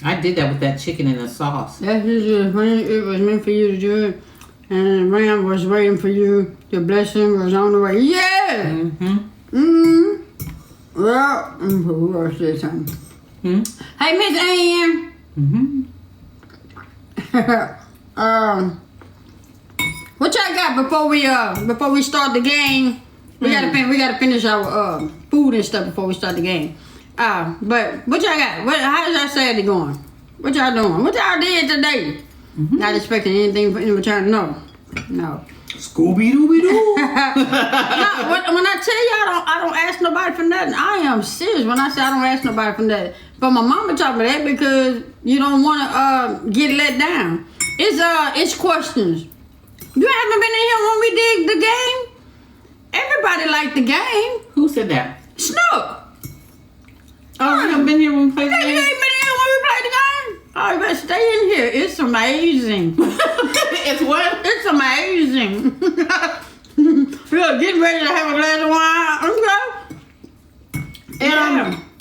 Speaker 1: I did that with that chicken and the sauce.
Speaker 2: That's just when it was meant for you to do it, and the ram was waiting for you. The blessing was on the way. Yeah. Well, who else did something? Hey, Miss Ann. What y'all got before we start the game? We gotta finish our food and stuff before we start the game. But what y'all got? How's that Saturday going? What y'all doing? What y'all did today? Not expecting anything in return. No.
Speaker 1: Scooby Dooby Doo.
Speaker 2: When I tell you I don't ask nobody for nothing, I am serious when I say I don't ask nobody for nothing. But my mama taught me that because you don't want to get let down. It's questions. You haven't been in here when we did the game? Everybody liked the game.
Speaker 1: Who said that?
Speaker 2: Snook.
Speaker 1: Oh, you haven't been here when we played the
Speaker 2: You
Speaker 1: game?
Speaker 2: ain't been in here when we played the game? Oh, you better stay in here. It's amazing.
Speaker 1: It's what?
Speaker 2: It's amazing. We're getting ready to have a glass of wine. Okay.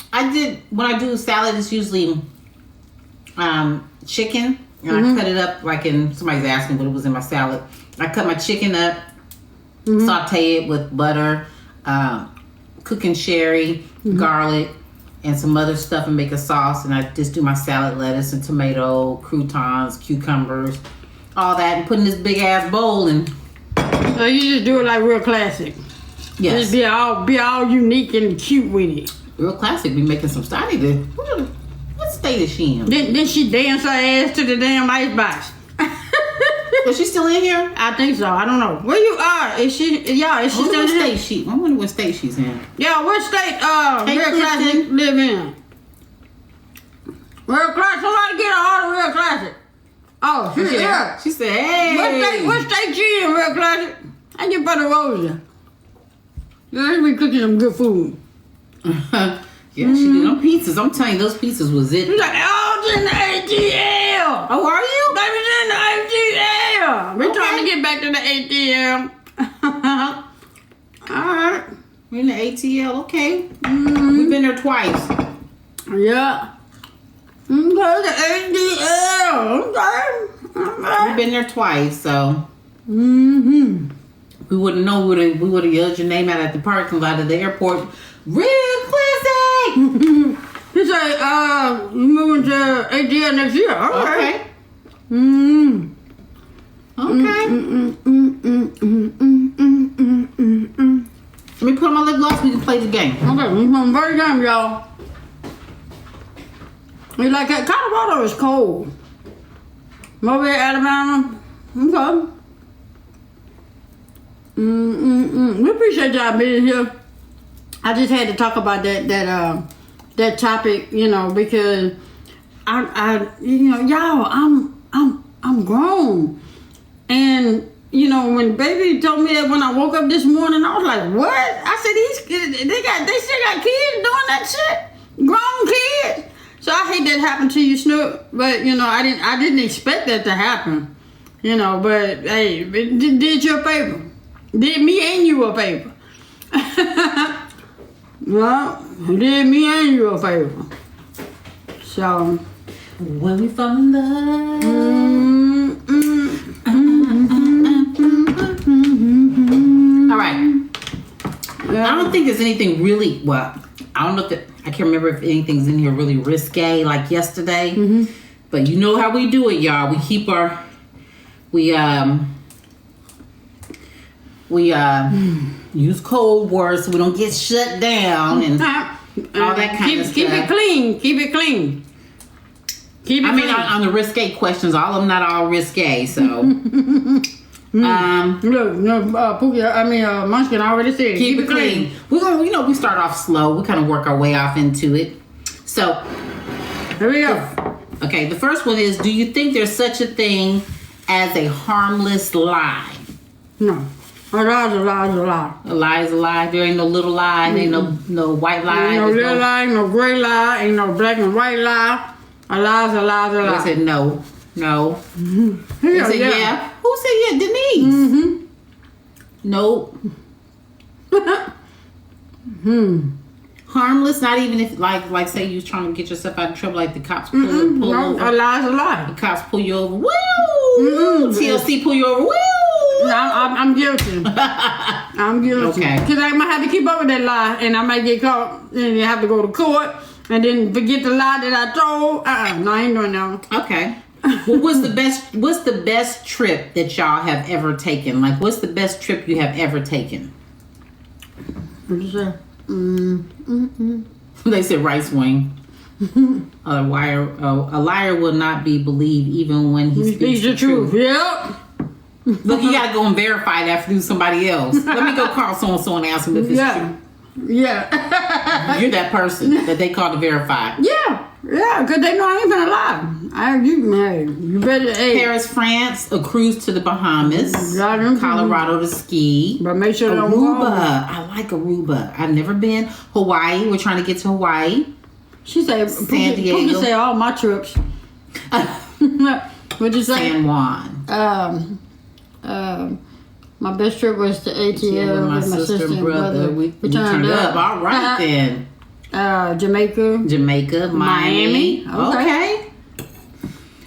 Speaker 1: And when I do salad, it's usually chicken. And I cut it up like somebody's asking what it was in my salad. I cut my chicken up, saute it with butter, cooking sherry, garlic, and some other stuff and make a sauce. And I just do my salad, lettuce and tomato, croutons, cucumbers, all that, and put in this big ass bowl. And
Speaker 2: so you just do it like real classic.
Speaker 1: yes,
Speaker 2: Just be all unique and cute with it.
Speaker 1: real classic. Be making some stuff. What state is she in?
Speaker 2: Then she dance her ass to the damn icebox.
Speaker 1: Is she still in here?
Speaker 2: I think so. I don't know. Where you are? Is she still
Speaker 1: I
Speaker 2: in here?
Speaker 1: wonder what state she's in.
Speaker 2: Yeah, what state
Speaker 1: Hey,
Speaker 2: Real Classic
Speaker 1: Kristen.
Speaker 2: live in? Real Classic. Somebody get her order Real Classic. Oh, she's here.
Speaker 1: She said, hey.
Speaker 2: What state she in, Real Classic? I get Brother Rosa. Yeah, we cooking some good food.
Speaker 1: Yeah, she did. Them pizzas, I'm telling you, those pizzas was it.
Speaker 2: She's like, oh, it's in the ATL.
Speaker 1: Oh, are you?
Speaker 2: Baby's in the ATL. We're trying to get back to the ATL. Alright.
Speaker 1: We're in the ATL, okay. We've been there twice.
Speaker 2: Yeah. Okay, the ATL. Okay.
Speaker 1: We've been there twice, so we wouldn't know. We would have yelled your name out at the parking lot of the airport. Real classic.
Speaker 2: He said, you moving to ATL next year. Okay.
Speaker 1: Okay. Okay. Let me put on my lip gloss. We can play the game.
Speaker 2: Okay, we're going to very game, y'all. You like that? Colorado is cold. Mobile, Alabama. Okay. We appreciate y'all being here. I just had to talk about that topic, you know, because I you know, y'all, I'm grown, and you know, when baby told me that when I woke up this morning, I was like, what? I said they still got kids doing that shit, grown kids. So I hate that happened to you, Snoop. But you know, I didn't expect that to happen, you know. But hey, it did you a favor, did me and you a favor. Well, it did me and you a favor. So
Speaker 1: when we fall in love. All right. I don't think there's anything really. Well, I don't know if I can't remember if anything's in here really risque like yesterday. But you know how we do it, y'all. We keep our use code words so we don't get shut down and all that kind of stuff.
Speaker 2: Keep it clean. Keep it clean.
Speaker 1: I mean, on the risque questions, all of them not all risque, so.
Speaker 2: Look, Pookie, Munchkin already said
Speaker 1: keep it clean. We're gonna, you know, we start off slow. We kind of work our way off into it. So,
Speaker 2: here we go.
Speaker 1: Okay, the first one is: do you think there's such a thing as a harmless lie?
Speaker 2: No. A lie is a lie is a lie.
Speaker 1: A lie is a lie. There ain't no little lie. There ain't no white lie.
Speaker 2: Ain't no little lie, ain't no gray lie, ain't no black and white lie. A lie is a lie is a lie.
Speaker 1: I said no. They said yeah. Who said yeah? Denise. Nope. Harmless, not even if like say you was trying to get yourself out of trouble, like the cops pull
Speaker 2: No,
Speaker 1: over.
Speaker 2: a lie is a lie.
Speaker 1: The cops pull you over. Woo! TLC pull you over. Woo!
Speaker 2: I'm guilty. I'm guilty.
Speaker 1: Okay.
Speaker 2: Because I might have to keep up with that lie, and I might get caught, and have to go to court, and then forget the lie that I told. No, I ain't doing that.
Speaker 1: Okay. Well, what's the best trip that y'all have ever taken? Like, what's the best trip you have ever taken?
Speaker 2: What you say?
Speaker 1: They said rice wing. A liar will not be believed even when he speaks the truth.
Speaker 2: Yep.
Speaker 1: Look, you gotta go and verify that through somebody else. Let me go call so and ask them if it's true.
Speaker 2: Yeah.
Speaker 1: You're that person that they call to verify.
Speaker 2: Yeah, because they know I ain't gonna lie. You better. Hey.
Speaker 1: Paris, France, a cruise to the Bahamas, Colorado to ski.
Speaker 2: But make sure
Speaker 1: Aruba. I like Aruba. I've never been. Hawaii. We're trying to get to Hawaii.
Speaker 2: She said
Speaker 1: San Diego.
Speaker 2: Pookie say all my trips. What'd you say?
Speaker 1: San Juan.
Speaker 2: My best trip was to ATL with my sister and brother.
Speaker 1: We turned up. All right then.
Speaker 2: Jamaica,
Speaker 1: Miami.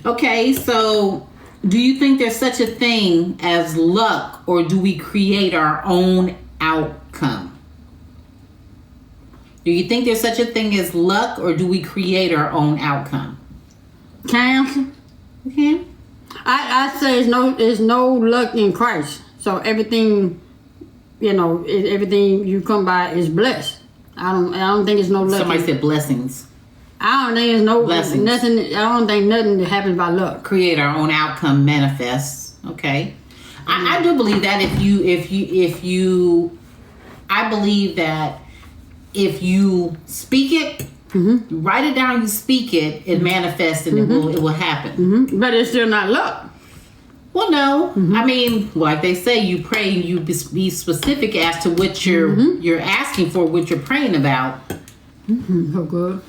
Speaker 1: Okay, so do you think there's such a thing as luck, or do we create our own outcome? Do you think there's such a thing as luck, or do we create our own outcome?
Speaker 2: Can I answer?
Speaker 1: Okay.
Speaker 2: I say there's no luck in Christ. So everything, everything you come by is blessed. I don't think it's no luck.
Speaker 1: Somebody said blessings.
Speaker 2: I don't think it's no
Speaker 1: blessings.
Speaker 2: Nothing. I don't think nothing that happens by luck.
Speaker 1: Create our own outcome manifests. Okay. I do believe that if you I believe that if you speak it, you write it down, you speak it, it manifests, and it will happen.
Speaker 2: But it's still not luck.
Speaker 1: Well, no. I mean, like they say, you pray and you be specific as to what you're asking for, what you're praying about.
Speaker 2: Oh, good.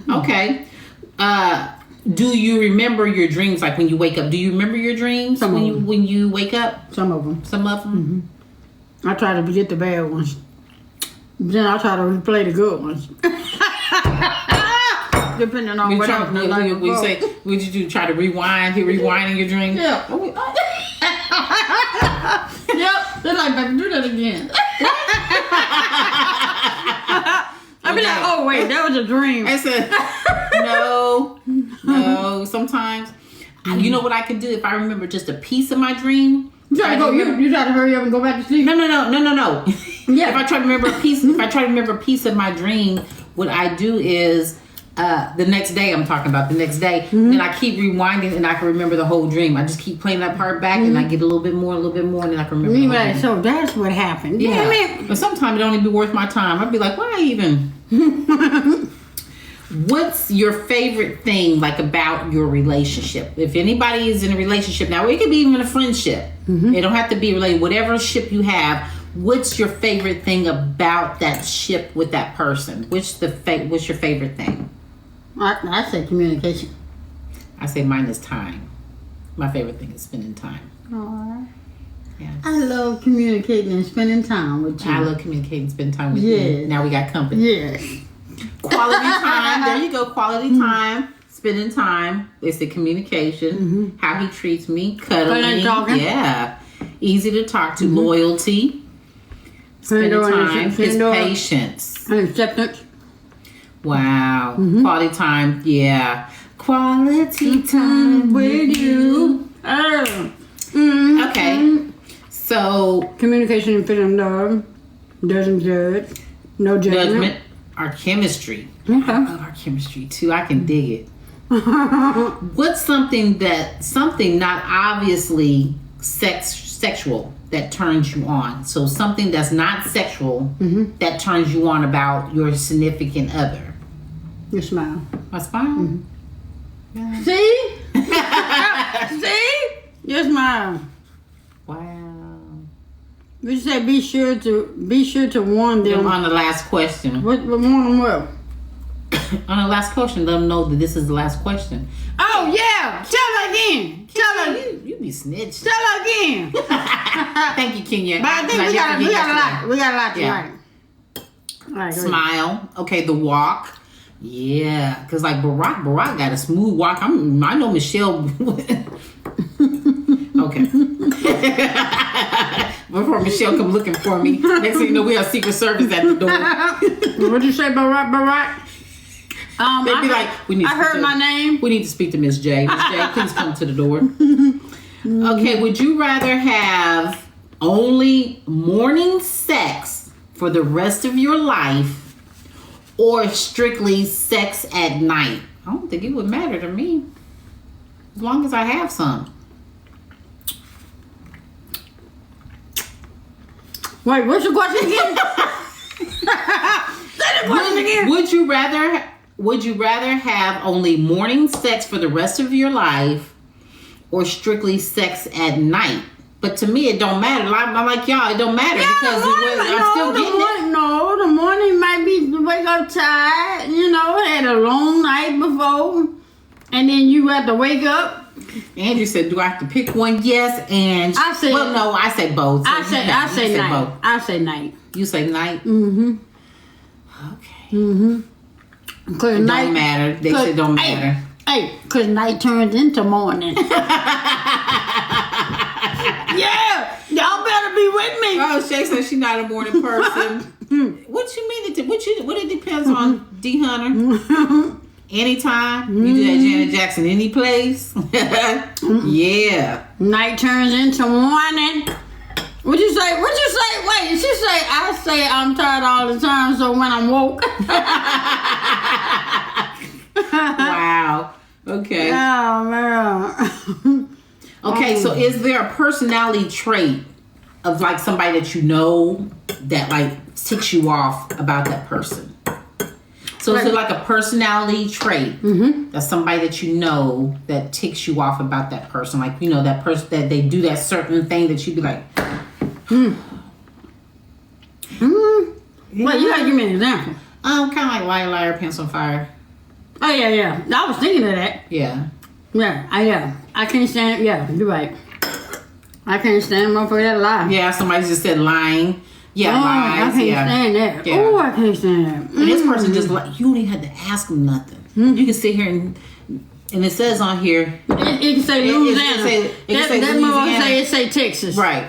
Speaker 1: Okay. Do you remember your dreams? Like when you wake up, do you remember your dreams when you wake up?
Speaker 2: Some of them.
Speaker 1: Some of them.
Speaker 2: I try to forget the bad ones. Then I try to replay the good ones. Depending on what
Speaker 1: we say, would you try to rewind? You rewinding your dreams?
Speaker 2: Yeah. Yep. They're like, baby, do that again. I'd be like, oh wait, that was a dream.
Speaker 1: I said, no. Sometimes, you know what I could do if I remember just a piece of my dream.
Speaker 2: You try to go. You try to hurry up and go back to sleep.
Speaker 1: No.
Speaker 2: Yeah.
Speaker 1: If I try to remember a piece, if I try to remember a piece of my dream, what I do is the next day. I'm talking about the next day, and I keep rewinding, and I can remember the whole dream. I just keep playing that part back, and I get a little bit more, and then I can remember. The whole
Speaker 2: Right.
Speaker 1: dream.
Speaker 2: So that's what happened.
Speaker 1: Yeah.
Speaker 2: Damn
Speaker 1: But sometimes it don't even be worth my time. I'd be like, why even? What's your favorite thing like about your relationship? If anybody is in a relationship now, it could be even a friendship. It don't have to be related. Whatever ship you have, what's your favorite thing about that ship with that person? What's your favorite thing?
Speaker 2: I say communication.
Speaker 1: I say mine is time. My favorite thing is spending time.
Speaker 2: Aww.
Speaker 1: Yeah.
Speaker 2: I love communicating and spending time with you.
Speaker 1: I love communicating, spending time with
Speaker 2: Yes.
Speaker 1: you. Now we got company.
Speaker 2: Yes.
Speaker 1: Quality time. There you go. Quality time. Spending time. They say communication. How he treats me. Cuddling.
Speaker 2: talking.
Speaker 1: Yeah. Easy to talk to. Loyalty. Spending time. His patience.
Speaker 2: And acceptance.
Speaker 1: Wow. Quality time. Yeah. Quality time with you. Okay. So.
Speaker 2: Communication and feeling love. Doesn't judge. No
Speaker 1: Judgment. Our chemistry.
Speaker 2: Okay.
Speaker 1: I love our chemistry too. I can dig it. What's something not obviously sexual that turns you on? So something that's not sexual that turns you on about your significant other.
Speaker 2: Your smile.
Speaker 1: My smile. Yeah.
Speaker 2: See? See? Your smile.
Speaker 1: Wow.
Speaker 2: We say be sure to warn them.
Speaker 1: On the last question.
Speaker 2: What warn them what?
Speaker 1: On the last question, let them know that this is the last question.
Speaker 2: Oh yeah! Tell her again. Tell her.
Speaker 1: You be snitched.
Speaker 2: Tell her again.
Speaker 1: Thank you, Kenya.
Speaker 2: But I think we got a lot. We got a lot
Speaker 1: Yeah.
Speaker 2: tonight. All right,
Speaker 1: Smile. Okay, the walk. Yeah, because like Barack got a smooth walk. I know Michelle. Okay. Before Michelle come looking for me, next thing you know, we have Secret Service at the door.
Speaker 2: What'd you say, Barack?
Speaker 1: They'd be like, "We need."
Speaker 2: I heard my name.
Speaker 1: We need to speak to Miss J. Miss J, please come to the door. Okay, would you rather have only morning sex for the rest of your life, or strictly sex at night? I don't think it would matter to me, as long as I have some.
Speaker 2: Wait, what's the question again? Say the question again.
Speaker 1: Would you rather have only morning sex for the rest of your life, or strictly sex at night? But to me, it don't matter. I'm like y'all, it don't matter because I'm still getting it.
Speaker 2: No, the morning might be wake up tired. Had a long night before, and then you have to wake up.
Speaker 1: Andrew said, "Do I have to pick one?" Yes, and
Speaker 2: I said.
Speaker 1: Well, no, I say both. So
Speaker 2: I say night.
Speaker 1: Both.
Speaker 2: I say night.
Speaker 1: You say night. Okay.
Speaker 2: Cause
Speaker 1: It
Speaker 2: night
Speaker 1: don't matter. They say don't matter.
Speaker 2: Hey, cause night turns into morning. Yeah, y'all better be with me.
Speaker 1: Oh, Shay says she's not a morning person. What you mean? What it depends on, D Hunter. Anytime you do that, Janet Jackson, any place. Yeah.
Speaker 2: Night turns into morning. What'd you say? Wait, she say I say I'm tired all the time, so when I'm woke.
Speaker 1: Wow. Okay.
Speaker 2: Oh man.
Speaker 1: Okay, so is there a personality trait of like somebody that you know that like ticks you off about that person? So is it like a personality trait that's somebody that you know that ticks you off about that person? Like, that person that they do that certain thing that you'd be like,
Speaker 2: Well, you gotta give me an example.
Speaker 1: kind of like Liar, Liar, Pants on Fire.
Speaker 2: Oh yeah. I was thinking of that.
Speaker 1: Yeah.
Speaker 2: Yeah, I can't stand. Yeah, you're right. I can't stand motherfucker that lie.
Speaker 1: Yeah, somebody just said lying. Yeah, lies.
Speaker 2: I can't stand that.
Speaker 1: Yeah.
Speaker 2: Oh, I can't stand that.
Speaker 1: And this person just like, you don't even have to ask them nothing. You can sit here and it says on here.
Speaker 2: It can say Louisiana. That motherfucker it say Texas.
Speaker 1: Right.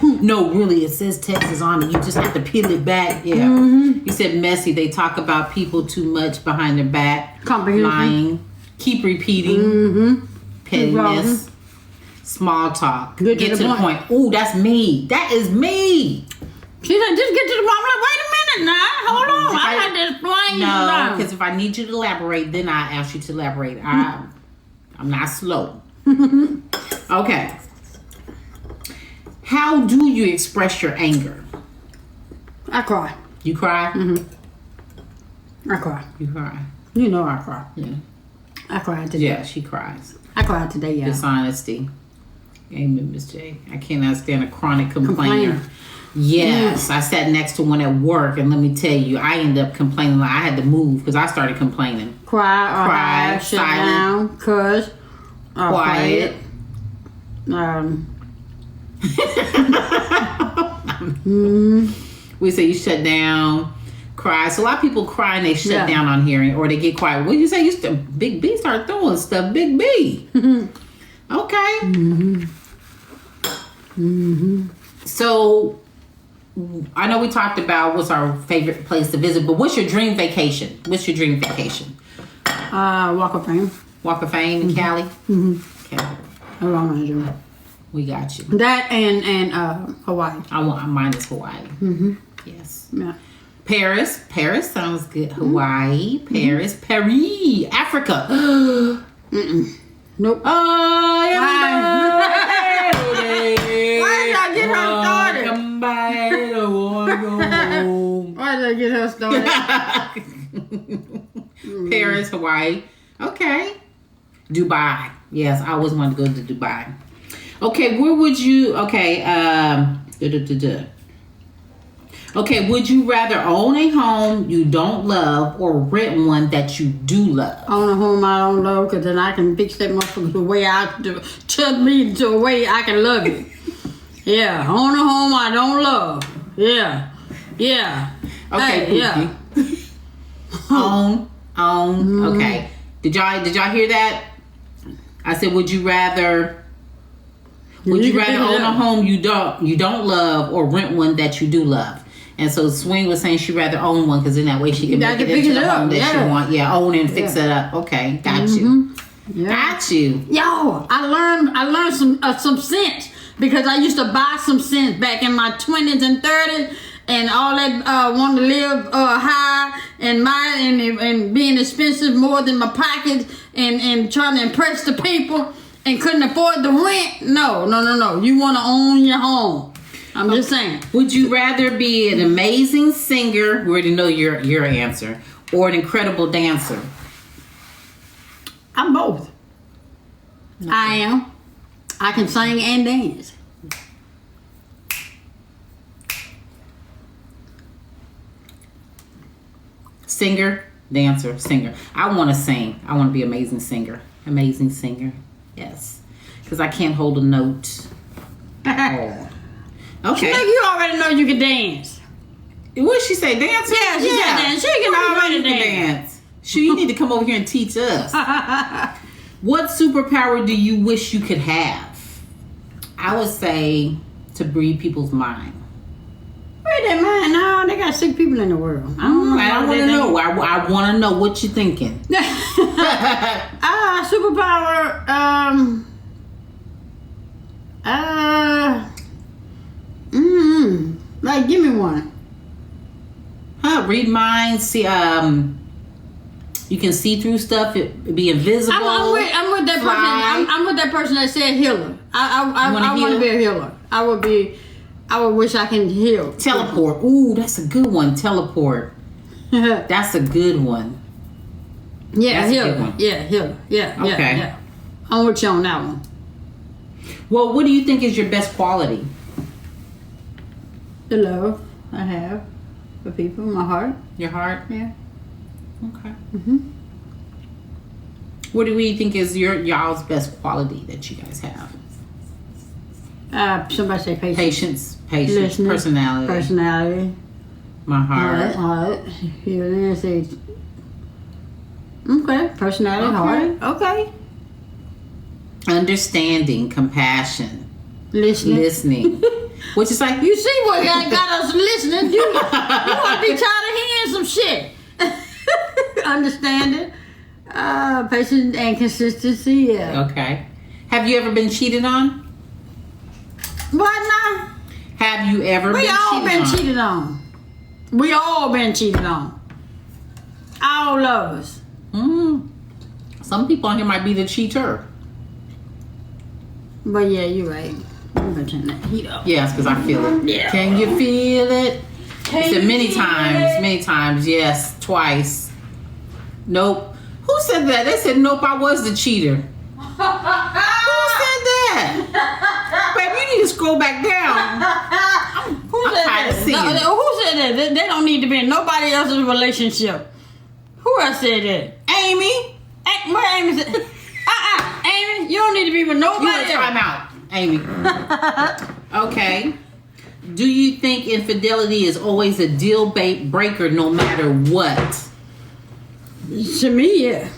Speaker 1: No, really, it says Texas on it. You just have to peel it back. Yeah. He said messy. They talk about people too much behind their back.
Speaker 2: Comprehension.
Speaker 1: Lying. Keep repeating. Pettiness. Small talk.
Speaker 2: Get to the point.
Speaker 1: Ooh, that's me. That is me.
Speaker 2: She's like, just get to the point. I'm like, wait a minute now. Hold on. I got to explain.
Speaker 1: No, because if I need you to elaborate, then I ask you to elaborate. I'm not slow. Okay. How do you express your anger?
Speaker 2: I cry.
Speaker 1: You cry?
Speaker 2: Mm-hmm. I cry.
Speaker 1: You cry.
Speaker 2: You know I cry.
Speaker 1: Yeah.
Speaker 2: I cried today.
Speaker 1: Yeah, she cries.
Speaker 2: I cried today, yeah.
Speaker 1: Dishonesty. Amen, Miss J. I cannot stand a chronic complainer. Yes, I sat next to one at work, and let me tell you, I ended up complaining. Like I had to move because I started complaining.
Speaker 2: Cry, shut
Speaker 1: silent,
Speaker 2: down, cuss,
Speaker 1: quiet. We say you shut down, cry. So a lot of people cry and they shut down on hearing, or they get quiet. What did you say? Big B start throwing stuff. Big B. Okay. So I know we talked about what's our favorite place to visit, but what's your dream vacation? What's your dream vacation?
Speaker 2: Walk of Fame.
Speaker 1: Walk of Fame in Cali? Okay.
Speaker 2: That's what I'm gonna do.
Speaker 1: We got you.
Speaker 2: That and Hawaii.
Speaker 1: Mine is Hawaii. Yes.
Speaker 2: Yeah.
Speaker 1: Paris. Paris sounds good. Hawaii. Paris. Paris. Africa.
Speaker 2: Nope.
Speaker 1: Oh,
Speaker 2: Why did I get her started?
Speaker 1: Come back, I wanna go home.
Speaker 2: Why did I get her started?
Speaker 1: Paris, Hawaii. Okay. Dubai. Yes, I always wanted to go to Dubai. Okay, where would you... Okay, Okay, would you rather own a home you don't love or rent one that you do love?
Speaker 2: Own a home I don't love, because then I can fix that motherfucker the way I do, to me to a way I can love it. Yeah, own a home I don't love. Yeah, yeah.
Speaker 1: Okay,
Speaker 2: hey, yeah.
Speaker 1: Own. Okay. Did y'all hear that? I said, would you rather own a home you don't love or rent one that you do love? And so Swing was saying she'd rather own one because in that way she can make it into the home that she wants. Yeah, own and fix it up. Okay, got you.
Speaker 2: Yeah.
Speaker 1: Got you.
Speaker 2: Yo, I learned some sense because I used to buy some sense back in my 20s and 30s. And all that want to live high and and being expensive more than my pocket and trying to impress the people and couldn't afford the rent. No. You want to own your home. I'm just saying.
Speaker 1: Would you rather be an amazing singer? We already know your answer, or an incredible dancer?
Speaker 2: I'm both. Okay. I am. I can sing and dance.
Speaker 1: Singer, dancer, singer. I want to sing. I want to be an amazing singer. Amazing singer. Yes. Because I can't hold a note. Oh. Okay.
Speaker 2: You already know you can dance.
Speaker 1: What did she say? Dance?
Speaker 2: Yeah, she said dance. She can already dance.
Speaker 1: Sure, you need to come over here and teach us. What superpower do you wish you could have? I would say to read people's mind.
Speaker 2: Read their mind? No, they got sick people in the world.
Speaker 1: I want to know. I want to know what you're thinking.
Speaker 2: Superpower. Like, give me one.
Speaker 1: Read minds. See, you can see through stuff. Be invisible.
Speaker 2: I'm with that person. I'm with that person that said healer. I want to be a healer. I would wish I can heal.
Speaker 1: Teleport. Ooh, that's a good one. Teleport. That's a good one.
Speaker 2: Yeah,
Speaker 1: that's
Speaker 2: healer.
Speaker 1: A good one.
Speaker 2: Yeah, healer. Yeah.
Speaker 1: Okay.
Speaker 2: Yeah. I'm with you on that one.
Speaker 1: Well, what do you think is your best quality?
Speaker 2: The love I have for people, my heart.
Speaker 1: Your heart?
Speaker 2: Yeah.
Speaker 1: Okay. What do we think is y'all's best quality that you guys have?
Speaker 2: Somebody say patience.
Speaker 1: Patience,
Speaker 2: listening,
Speaker 1: personality. My heart.
Speaker 2: Heart. Healing. Okay. Personality,
Speaker 1: okay.
Speaker 2: Heart. Okay.
Speaker 1: Understanding, compassion,
Speaker 2: listening.
Speaker 1: Which is like,
Speaker 2: you see what got us listening. You want to be tired of hearing some shit. Understanding, patience, and consistency. Yeah.
Speaker 1: Okay. Have you ever been cheated on?
Speaker 2: What now?
Speaker 1: Have you ever
Speaker 2: We
Speaker 1: been
Speaker 2: all
Speaker 1: cheated
Speaker 2: been
Speaker 1: on?
Speaker 2: cheated on. We all been cheated on. All of us.
Speaker 1: Some people on here might be the cheater.
Speaker 2: But yeah, you're right. I'm gonna turn that heat up.
Speaker 1: Yes, because I feel it.
Speaker 2: Yeah.
Speaker 1: Can you feel it?
Speaker 2: Can
Speaker 1: I said
Speaker 2: you
Speaker 1: many
Speaker 2: feel
Speaker 1: times,
Speaker 2: it?
Speaker 1: many times. Yes, twice. Nope. Who said that? They said nope. I was the cheater. Who said that? Baby, you need to scroll back down.
Speaker 2: Who
Speaker 1: I'm
Speaker 2: said
Speaker 1: tired of
Speaker 2: that?
Speaker 1: seeing it.
Speaker 2: Who said that? They don't need to be in nobody else's relationship. Who else said that?
Speaker 1: Amy,
Speaker 2: Where Amy said? Amy, you don't need to be with
Speaker 1: you
Speaker 2: nobody
Speaker 1: want to time
Speaker 2: else.
Speaker 1: out, Amy. Okay. Do you think infidelity is always a deal breaker, no matter what?
Speaker 2: To me, yeah.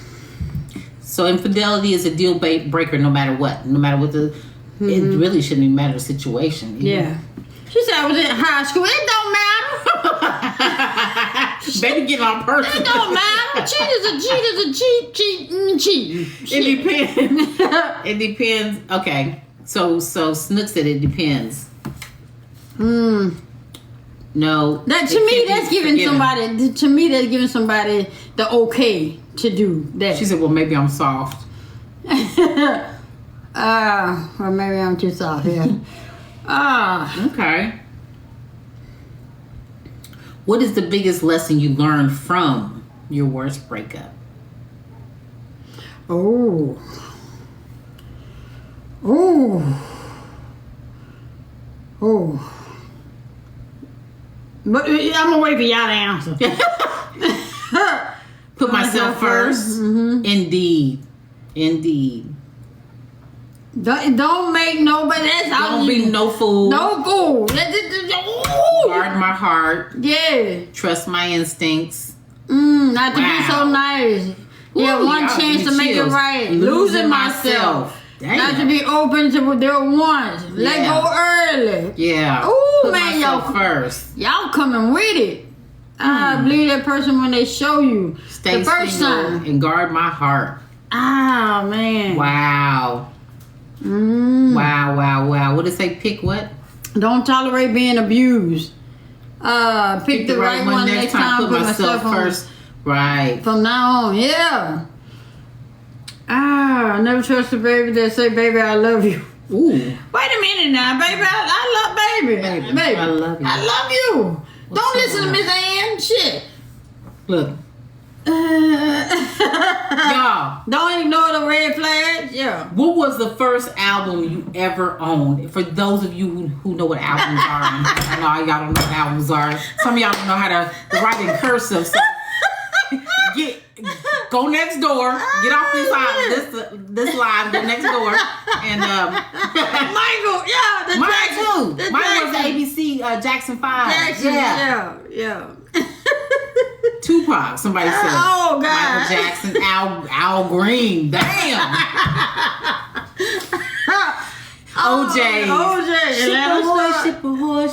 Speaker 1: So infidelity is a deal breaker, no matter what. No matter what the. It really shouldn't even matter the situation.
Speaker 2: Yeah. She said I was in high school. It don't matter.
Speaker 1: Baby, get on purpose.
Speaker 2: It don't matter. Cheat is a cheat.
Speaker 1: It depends. It depends. Okay. So Snook said it depends. No.
Speaker 2: That
Speaker 1: it
Speaker 2: to me,
Speaker 1: can't be
Speaker 2: that's giving
Speaker 1: forgiven.
Speaker 2: somebody. To me, that's giving somebody the okay to do that.
Speaker 1: She said, "Well, maybe I'm soft."
Speaker 2: Or maybe I'm too soft. Yeah.
Speaker 1: Okay. What is the biggest lesson you learned from your worst breakup?
Speaker 2: Oh. But I'm gonna wait for y'all to answer.
Speaker 1: Put myself first. Indeed.
Speaker 2: Don't make nobody else out
Speaker 1: Don't
Speaker 2: of
Speaker 1: be
Speaker 2: you.
Speaker 1: no fool.
Speaker 2: No fool.
Speaker 1: Guard my heart.
Speaker 2: Yeah.
Speaker 1: Trust my instincts.
Speaker 2: Not to be
Speaker 1: Wow.
Speaker 2: so nice. Yeah,
Speaker 1: Ooh,
Speaker 2: one
Speaker 1: y'all
Speaker 2: chance
Speaker 1: give
Speaker 2: to
Speaker 1: me
Speaker 2: make it
Speaker 1: chills.
Speaker 2: right.
Speaker 1: Losing myself. Damn.
Speaker 2: Not to be open to what there once. Let
Speaker 1: Yeah.
Speaker 2: go early.
Speaker 1: Yeah.
Speaker 2: Ooh,
Speaker 1: Put
Speaker 2: man,
Speaker 1: myself
Speaker 2: y'all-
Speaker 1: first.
Speaker 2: Y'all coming with it. I believe that person when they show you
Speaker 1: Stay
Speaker 2: the first
Speaker 1: single
Speaker 2: time.
Speaker 1: and guard my heart.
Speaker 2: Ah, man.
Speaker 1: Wow. Wow. What did it say? Pick what?
Speaker 2: Don't tolerate being abused. Pick the right one next time.
Speaker 1: Put myself
Speaker 2: on
Speaker 1: first. Right.
Speaker 2: from now on. Yeah. Never trust a baby that say, "Baby, I love you."
Speaker 1: Ooh.
Speaker 2: Wait a minute now, baby. I love baby.
Speaker 1: Baby, I love you.
Speaker 2: I love you.
Speaker 1: What's
Speaker 2: Don't listen to
Speaker 1: up?
Speaker 2: Miss Ann. Shit.
Speaker 1: Look. Y'all.
Speaker 2: Don't ignore the red flags. Yeah.
Speaker 1: What was the first album you ever owned? For those of you who know what albums are, I know y'all don't know what albums are. Some of y'all don't know how to write in cursive. So go next door, get off this live, go next door, and
Speaker 2: Michael, yeah, the
Speaker 1: mine
Speaker 2: Jackson,
Speaker 1: too.
Speaker 2: the
Speaker 1: Mine was the
Speaker 2: Jackson.
Speaker 1: ABC Jackson 5.
Speaker 2: Jackson,
Speaker 1: Yeah.
Speaker 2: yeah.
Speaker 1: Tupac. Somebody said.
Speaker 2: Oh, God.
Speaker 1: Michael Jackson, Al Green. Damn. OJ.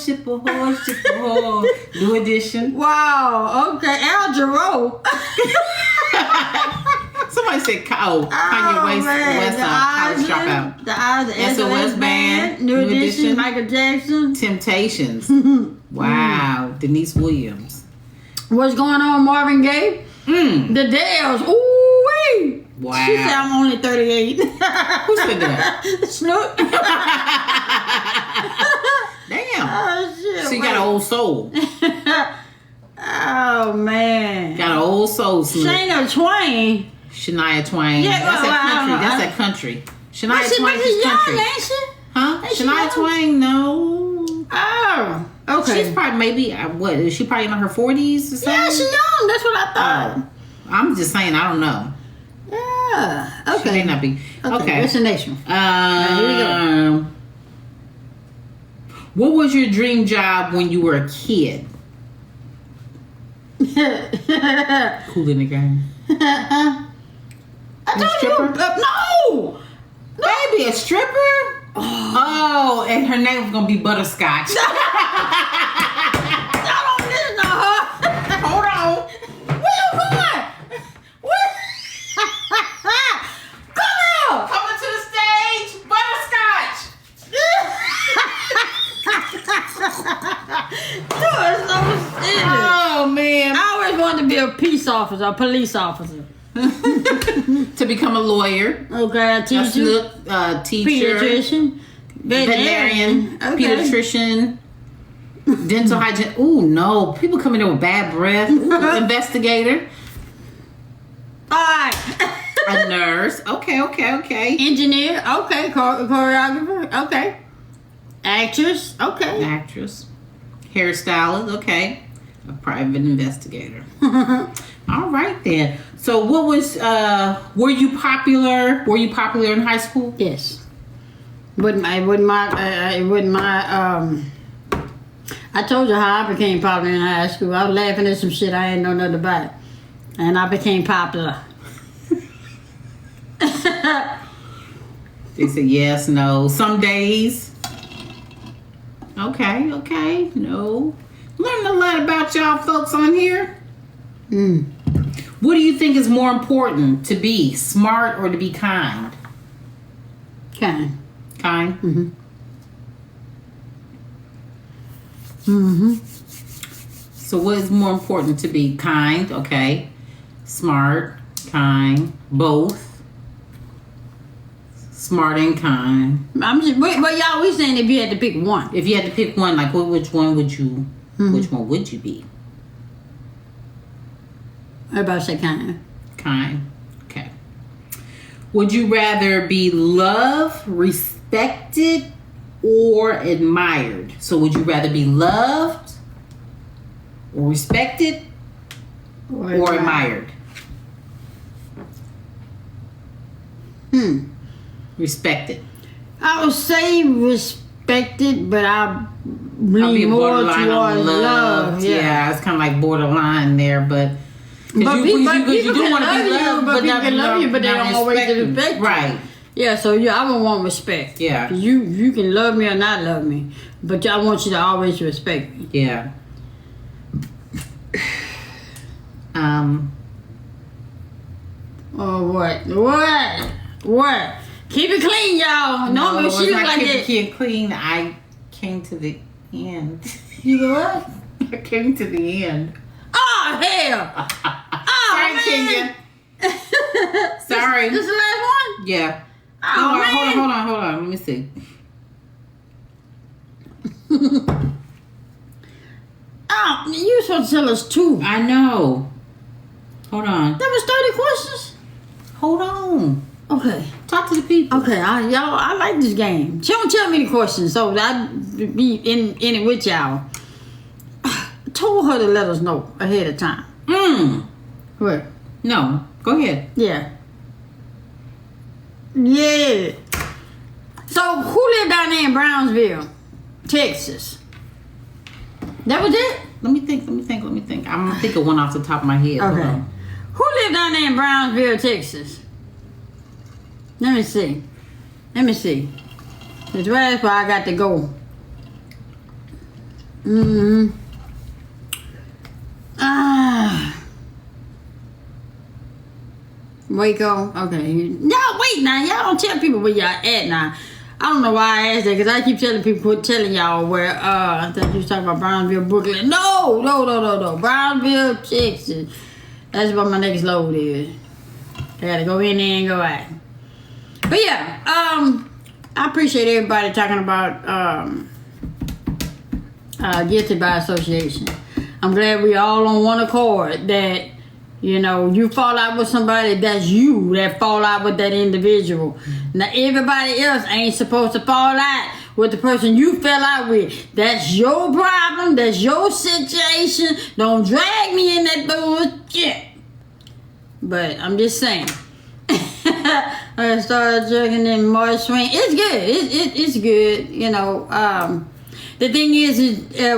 Speaker 1: Ship a horse. New edition.
Speaker 2: Wow. Okay, Al Jarreau.
Speaker 1: Somebody said Kanye West college dropout.
Speaker 2: The Eyes, the
Speaker 1: SOS Band,
Speaker 2: New
Speaker 1: New
Speaker 2: Edition,
Speaker 1: Edition.
Speaker 2: Michael Jackson.
Speaker 1: Temptations. Wow. Denise Williams.
Speaker 2: What's going on, Marvin Gaye? The Dales. Ooh wee.
Speaker 1: Wow.
Speaker 2: She said I'm only 38.
Speaker 1: Who said that?
Speaker 2: Snoop.
Speaker 1: Damn.
Speaker 2: Oh shit.
Speaker 1: So you got an old soul.
Speaker 2: Oh man.
Speaker 1: Got an old soul, Snoop.
Speaker 2: Shania Twain.
Speaker 1: Shania Twain.
Speaker 2: Yeah,
Speaker 1: That's
Speaker 2: well,
Speaker 1: that country.
Speaker 2: I-
Speaker 1: That's that country. Shania
Speaker 2: But
Speaker 1: Twain
Speaker 2: she's
Speaker 1: is
Speaker 2: young,
Speaker 1: country.
Speaker 2: ain't she?
Speaker 1: Huh?
Speaker 2: Ain't she
Speaker 1: Shania
Speaker 2: young?
Speaker 1: Twain? No.
Speaker 2: Oh. Okay.
Speaker 1: She's probably maybe what? Is she probably in her 40s or something?
Speaker 2: Yeah, she's young. That's what I thought.
Speaker 1: I'm just saying. I don't know.
Speaker 2: Yeah.
Speaker 1: She may
Speaker 2: Okay.
Speaker 1: not be. Okay.
Speaker 2: What's the next one?
Speaker 1: Here we go. What was your dream job when you were a kid? Cool in the game.
Speaker 2: I told
Speaker 1: stripper?
Speaker 2: you. No.
Speaker 1: Baby, a stripper? Oh, and her name was gonna be Butterscotch.
Speaker 2: Y'all don't listen to her.
Speaker 1: Hold on.
Speaker 2: Where you going? What? Come out.
Speaker 1: Coming to the stage,
Speaker 2: officer, a police officer.
Speaker 1: To become a lawyer,
Speaker 2: Okay, a
Speaker 1: a
Speaker 2: teacher,
Speaker 1: teacher,
Speaker 2: pediatrician,
Speaker 1: veterinarian,
Speaker 2: Okay.
Speaker 1: pediatrician, dental hygiene. Ooh, no. People coming in with bad breath. Ooh, investigator.
Speaker 2: All right.
Speaker 1: A nurse. Okay.
Speaker 2: Engineer. Okay. Choreographer. Okay. Actress. Okay.
Speaker 1: Actress. Hairstylist. Okay. A private investigator. All right then. So what was were you popular? Were you popular in high school?
Speaker 2: Yes. I told you how I became popular in high school. I was laughing at some shit I ain't know nothing about. And I became popular.
Speaker 1: They said yes, no. Some days. Okay. No. Learning a lot about y'all folks on here. What do you think is more important, to be smart or to be kind?
Speaker 2: Kind.
Speaker 1: Kind? So what is more important, to be kind? Okay. Smart, kind, both. Smart and kind.
Speaker 2: But y'all, we saying if you had to pick one.
Speaker 1: If you had to pick one, like which one would you be?
Speaker 2: Everybody say kind.
Speaker 1: Kind. Okay. Would you rather be loved, respected, or admired? So would you rather be loved or respected or admired? Respected.
Speaker 2: I would say respected, but I'll lean more towards love.
Speaker 1: Yeah, it's kind of like borderline there, but
Speaker 2: But
Speaker 1: you
Speaker 2: people
Speaker 1: do
Speaker 2: can
Speaker 1: want to
Speaker 2: love
Speaker 1: be
Speaker 2: you,
Speaker 1: loved,
Speaker 2: but people
Speaker 1: not
Speaker 2: can love you, but they
Speaker 1: not
Speaker 2: don't always
Speaker 1: respect you.
Speaker 2: respect you.
Speaker 1: Right.
Speaker 2: Yeah, so yeah, I would want respect.
Speaker 1: Yeah.
Speaker 2: You can love me or not love me, but I want you to always respect me.
Speaker 1: Yeah.
Speaker 2: Oh, what? Keep it clean, y'all. No, but she look like that.
Speaker 1: Keep clean. I came to the end.
Speaker 2: You go what?
Speaker 1: I came to the end.
Speaker 2: Oh, hell. Oh,
Speaker 1: Sorry,
Speaker 2: man.
Speaker 1: Kenya. Sorry.
Speaker 2: This is the last one?
Speaker 1: Yeah.
Speaker 2: Oh, man.
Speaker 1: Hold on. Let me see.
Speaker 2: Oh, you were supposed to tell us two.
Speaker 1: I know. Hold on.
Speaker 2: That was 30 questions?
Speaker 1: Hold on.
Speaker 2: Okay.
Speaker 1: Talk to the people.
Speaker 2: Okay, I like this game. She don't tell me the questions, so I be in it with y'all. I told her to let us know ahead of time. What?
Speaker 1: No. Go ahead.
Speaker 2: Yeah. So, who lived down there in Brownsville, Texas? That was it?
Speaker 1: Let me think. I'm gonna think of one off the top of my head. Hold
Speaker 2: Okay.
Speaker 1: on.
Speaker 2: Who lived down there in Brownsville, Texas? Let me see. That's where I got to go. Waco. Okay. Y'all wait now. Y'all don't tell people where y'all at now. I don't know why I asked that, because I keep telling people, quit telling y'all where, I thought you was talking about Brownsville, Brooklyn. No. Brownsville, Texas. That's where my next load is. I gotta go in there and go out. But yeah, I appreciate everybody talking about guilty by association. I'm glad we all on one accord that, you know, you fall out with somebody, that's you that fall out with that individual. Now everybody else ain't supposed to fall out with the person you fell out with. That's your problem, that's your situation. Don't drag me in that bullshit. But I'm just saying. I started drinking in March swing. It's good. It's good. You know. The thing is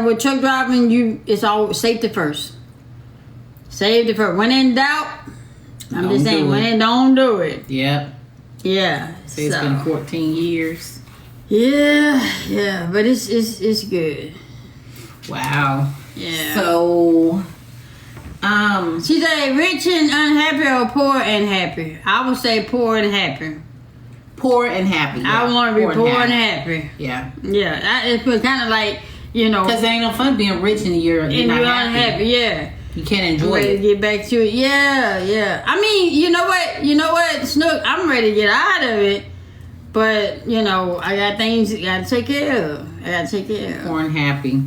Speaker 2: with truck driving, it's always safety first. Safety first. When in doubt, I'm just saying. When in, don't do it.
Speaker 1: Yep.
Speaker 2: Yeah.
Speaker 1: So it's been 14 years.
Speaker 2: Yeah. But it's good.
Speaker 1: Wow.
Speaker 2: Yeah.
Speaker 1: So.
Speaker 2: She said rich and unhappy or poor and happy. I would say poor and happy.
Speaker 1: Poor and happy. Yeah.
Speaker 2: I want to be poor and happy.
Speaker 1: Yeah.
Speaker 2: Yeah. It's kind of like, you know.
Speaker 1: Because it ain't no fun being rich and you're
Speaker 2: and you're
Speaker 1: not
Speaker 2: unhappy. Yeah.
Speaker 1: You can't enjoy
Speaker 2: ready
Speaker 1: it.
Speaker 2: to get back to it. Yeah. I mean, you know what, Snook? I'm ready to get out of it, but I got things I gotta take care of.
Speaker 1: Born happy.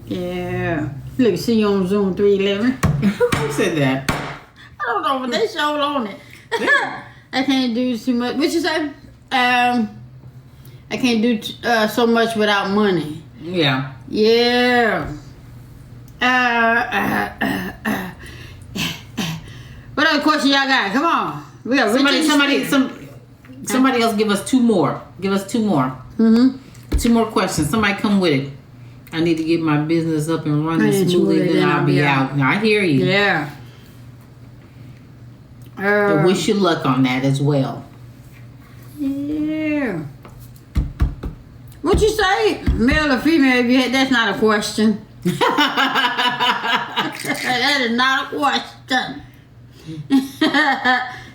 Speaker 2: Yeah. Look, see you on Zoom 311.
Speaker 1: Who said that?
Speaker 2: I don't know, but they showed on it. I can't do too much. What you say? I can't do so much without money.
Speaker 1: Yeah.
Speaker 2: Yeah. What other question y'all got? Come on. We got
Speaker 1: somebody else give us two more.
Speaker 2: Mm-hmm.
Speaker 1: 2 more questions. Somebody come with it. I need to get my business up and running smoothly, then I'll be out. Now, I hear you.
Speaker 2: Yeah.
Speaker 1: I wish you luck on that as well.
Speaker 2: Yeah. What'd you say? Male or female? That's not a question. That is not a question.